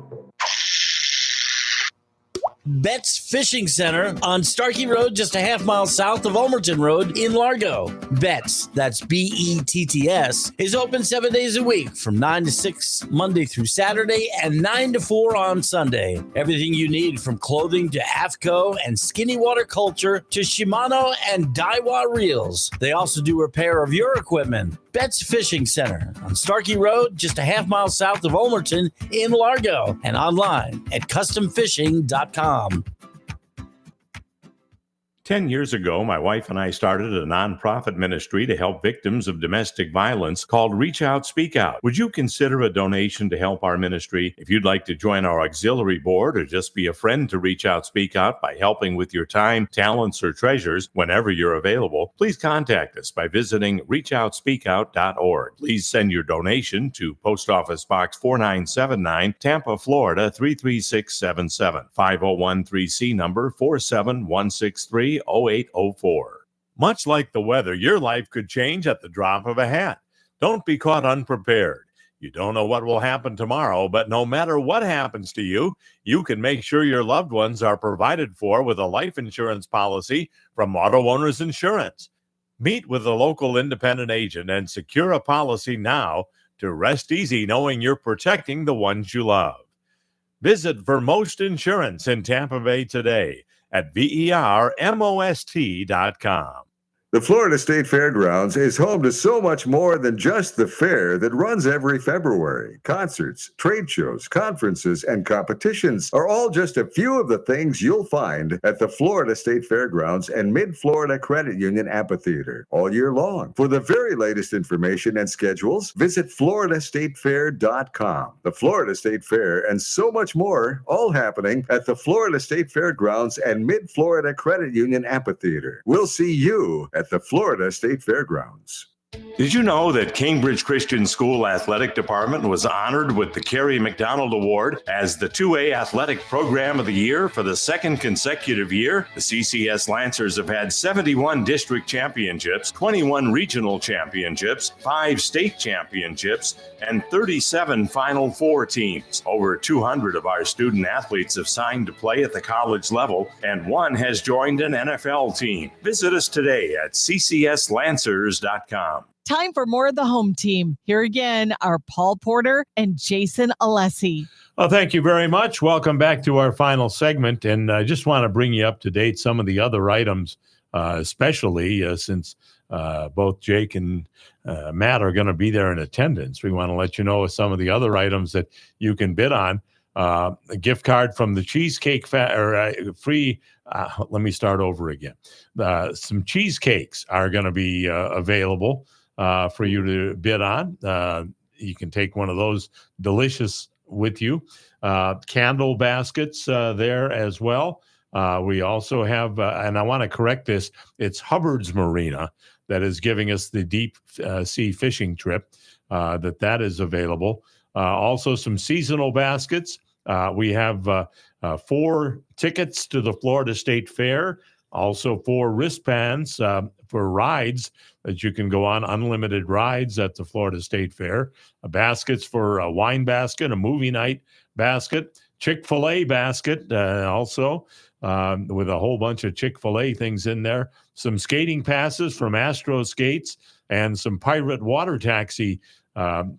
Betts Fishing Center on Starkey Road, just a half mile south of Ulmerton Road in Largo. Betts, that's Betts, is open 7 days a week from 9 to 6 Monday through Saturday and 9 to 4 on Sunday. Everything you need from clothing to AFCO and skinny water culture to Shimano and Daiwa reels. They also do repair of your equipment. Betts Fishing Center on Starkey Road, just a half mile south of Ulmerton in Largo, and online at customfishing.com. 10 years ago, my wife and I started a nonprofit ministry to help victims of domestic violence called Reach Out, Speak Out. Would you consider a donation to help our ministry? If you'd like to join our auxiliary board or just be a friend to Reach Out, Speak Out by helping with your time, talents, or treasures whenever you're available, please contact us by visiting reachoutspeakout.org. Please send your donation to Post Office Box 4979, Tampa, Florida 33677, 5013C number 47163. 0804. Much like the weather, your life could change at the drop of a hat. Don't be caught unprepared. You don't know what will happen tomorrow, but no matter what happens to you, you can make sure your loved ones are provided for with a life insurance policy from Auto Owners Insurance. Meet with a local independent agent and secure a policy now to rest easy knowing you're protecting the ones you love. Visit Vermost Insurance in Tampa Bay today at vermost.com. The Florida State Fairgrounds is home to so much more than just the fair that runs every February. Concerts, trade shows, conferences, and competitions are all just a few of the things you'll find at the Florida State Fairgrounds and Mid-Florida Credit Union Amphitheater all year long. For the very latest information and schedules, visit floridastatefair.com. The Florida State Fair and so much more, all happening at the Florida State Fairgrounds and Mid-Florida Credit Union Amphitheater. We'll see you at the Florida State Fairgrounds. Did you know that Cambridge Christian School Athletic Department was honored with the Kerry McDonald Award as the 2A Athletic Program of the Year for the second consecutive year? The CCS Lancers have had 71 district championships, 21 regional championships, 5 state championships, and 37 Final Four teams. Over 200 of our student athletes have signed to play at the college level, and one has joined an NFL team. Visit us today at ccslancers.com. Time for more of the home team. Here again are Paul Porter and Jason Alessi. Well, thank you very much. Welcome back to our final segment. And I just want to bring you up to date some of the other items, especially since both Jake and Matt are going to be there in attendance. We want to let you know some of the other items that you can bid on. A gift card from the Cheesecake free. Let me start over again. Some cheesecakes are going to be available for you to bid on. You can take one of those delicious with you. Candle baskets there as well. We also have, and I want to correct this, it's Hubbard's Marina that is giving us the deep sea fishing trip, that is available. Also some seasonal baskets. We have 4 tickets to the Florida State Fair, also 4 wristbands for rides that you can go on, unlimited rides at the Florida State Fair, baskets for a wine basket, a movie night basket, Chick-fil-A basket also with a whole bunch of Chick-fil-A things in there, some skating passes from Astro Skates, and some Pirate Water Taxi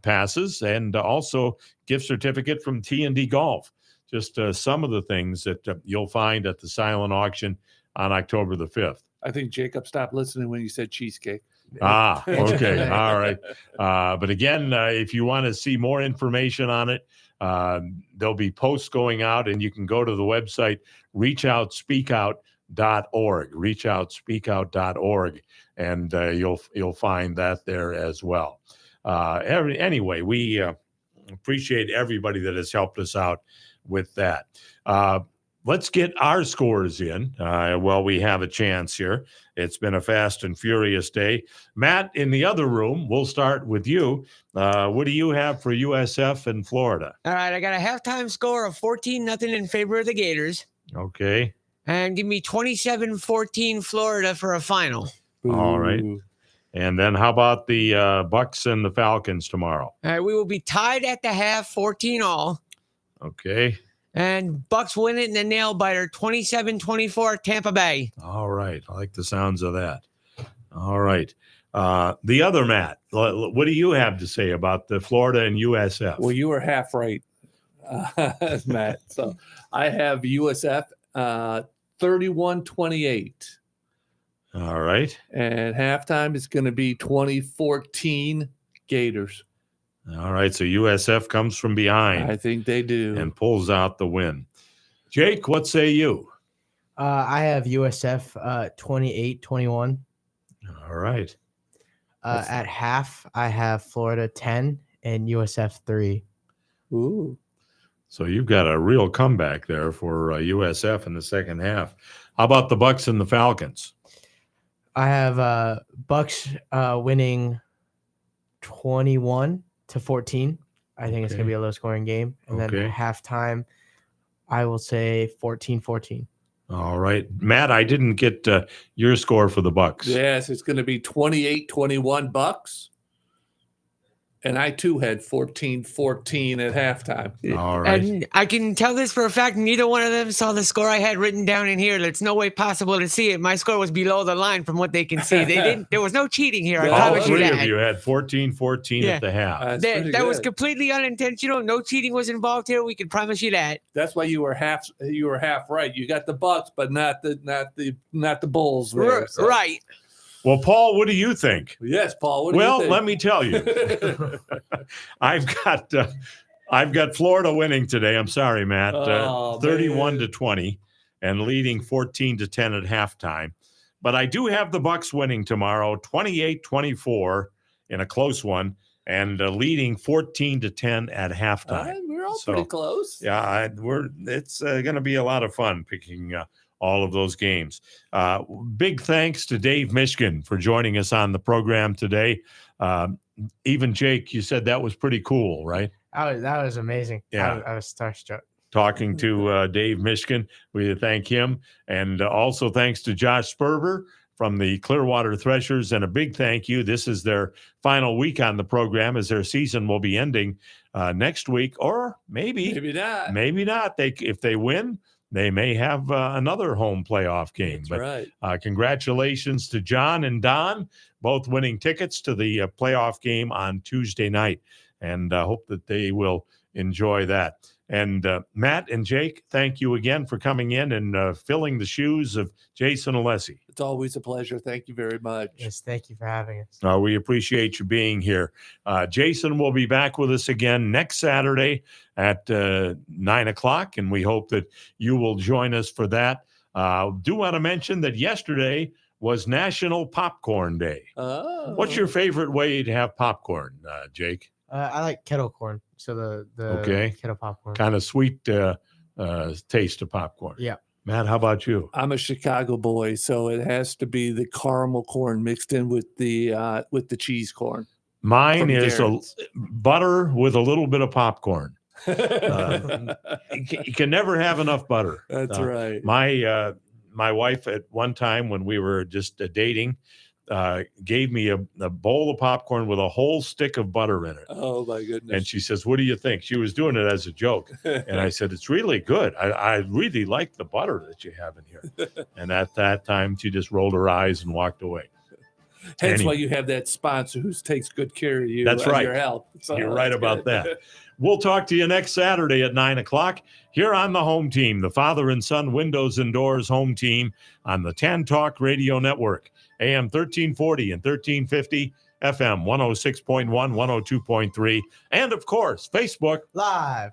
passes, and also gift certificate from T&D Golf. Just some of the things that you'll find at the silent auction on October the 5th. I think Jacob stopped listening when you said cheesecake. Okay. All right. But again, if you want to see more information on it, there'll be posts going out, and you can go to the website, reachoutspeakout.org, reachoutspeakout.org, and you'll find that there as well. Anyway, we appreciate everybody that has helped us out with that. Let's get our scores in while we have a chance here. It's been a fast and furious day. Matt, in the other room, we'll start with you. What do you have for USF and Florida? All right, I got a halftime score of 14-0 in favor of the Gators. Okay. And give me 27-14 Florida for a final. All right. And then how about the Bucks and the Falcons tomorrow? All right, we will be tied at the half, 14-all. Okay. And Bucks win it in the nail biter, 27-24 Tampa Bay. All right. I like the sounds of that. All right. The other Matt, what do you have to say about the Florida and USF? Well, you were half right, Matt. So I have USF 31-28. All right. And halftime is going to be 2014 Gators. All right. So USF comes from behind. I think they do. And pulls out the win. Jake, what say you? I have USF 28-21. All right. At half, I have Florida 10 and USF 3. Ooh. So you've got a real comeback there for USF in the second half. How about the Bucks and the Falcons? I have Bucks winning 21-14. I think it's going to be a low-scoring game. And then halftime, I will say 14-14. All right. Matt, I didn't get your score for the Bucks. Yes, it's going to be 28-21 Bucks. And I, too, had 14-14 at halftime. All right. And I can tell this for a fact, neither one of them saw the score I had written down in here. There's no way possible to see it. My score was below the line from what they can see. There was no cheating here. I promise you that. All three of you had 14-14 at the half. That was completely unintentional. No cheating was involved here. We can promise you that. That's why you were half right. You got the Bucks, but not the Bulls. There, so. Right. Well, Paul, what do you think? Yes, Paul. What do you think? Well, let me tell you, I've got Florida winning today. I'm sorry, Matt. 31-20 and leading 14-10 at halftime. But I do have the Bucks winning tomorrow, 28-24 in a close one, and leading 14-10 at halftime. We're all pretty close. Yeah, it's going to be a lot of fun picking all of those games. Big thanks to Dave Mishkin for joining us on the program today. Even Jake, you said that was pretty cool, right? That was amazing. Yeah. I was starstruck. Talking to Dave Mishkin, we thank him. And also thanks to Josh Sperber from the Clearwater Threshers. And a big thank you. This is their final week on the program, as their season will be ending next week, or maybe not. Maybe not. If they win, they may have another home playoff game. That's right. Congratulations to John and Don, both winning tickets to the playoff game on Tuesday night. And I hope that they will enjoy that. And Matt and Jake, thank you again for coming in and filling the shoes of Jason Alessi. It's always a pleasure. Thank you very much. Yes, thank you for having us. We appreciate you being here. Jason will be back with us again next Saturday at 9 o'clock, and we hope that you will join us for that. Do want to mention that yesterday was National Popcorn Day. Oh. What's your favorite way to have popcorn, Jake? I like kettle corn. So the kettle popcorn. Kind of sweet taste of popcorn. Yeah. Matt, how about you? I'm a Chicago boy, so it has to be the caramel corn mixed in with the cheese corn. Mine is a butter with a little bit of popcorn. You can never have enough butter. That's right. My wife at one time when we were just dating gave me a bowl of popcorn with a whole stick of butter in it. Oh, my goodness. And she says, what do you think? She was doing it as a joke. And I said, it's really good. I really like the butter that you have in here. And at that time, she just rolled her eyes and walked away. Hence why you have that sponsor who takes good care of you. That's and right. Your health. So You're right that's about good. that. We'll talk to you next Saturday at 9 o'clock here on the Home Team, the father and son windows and doors home team on the Tan Talk Radio Network, AM 1340 and 1350, FM 106.1, 102.3, and of course, Facebook Live.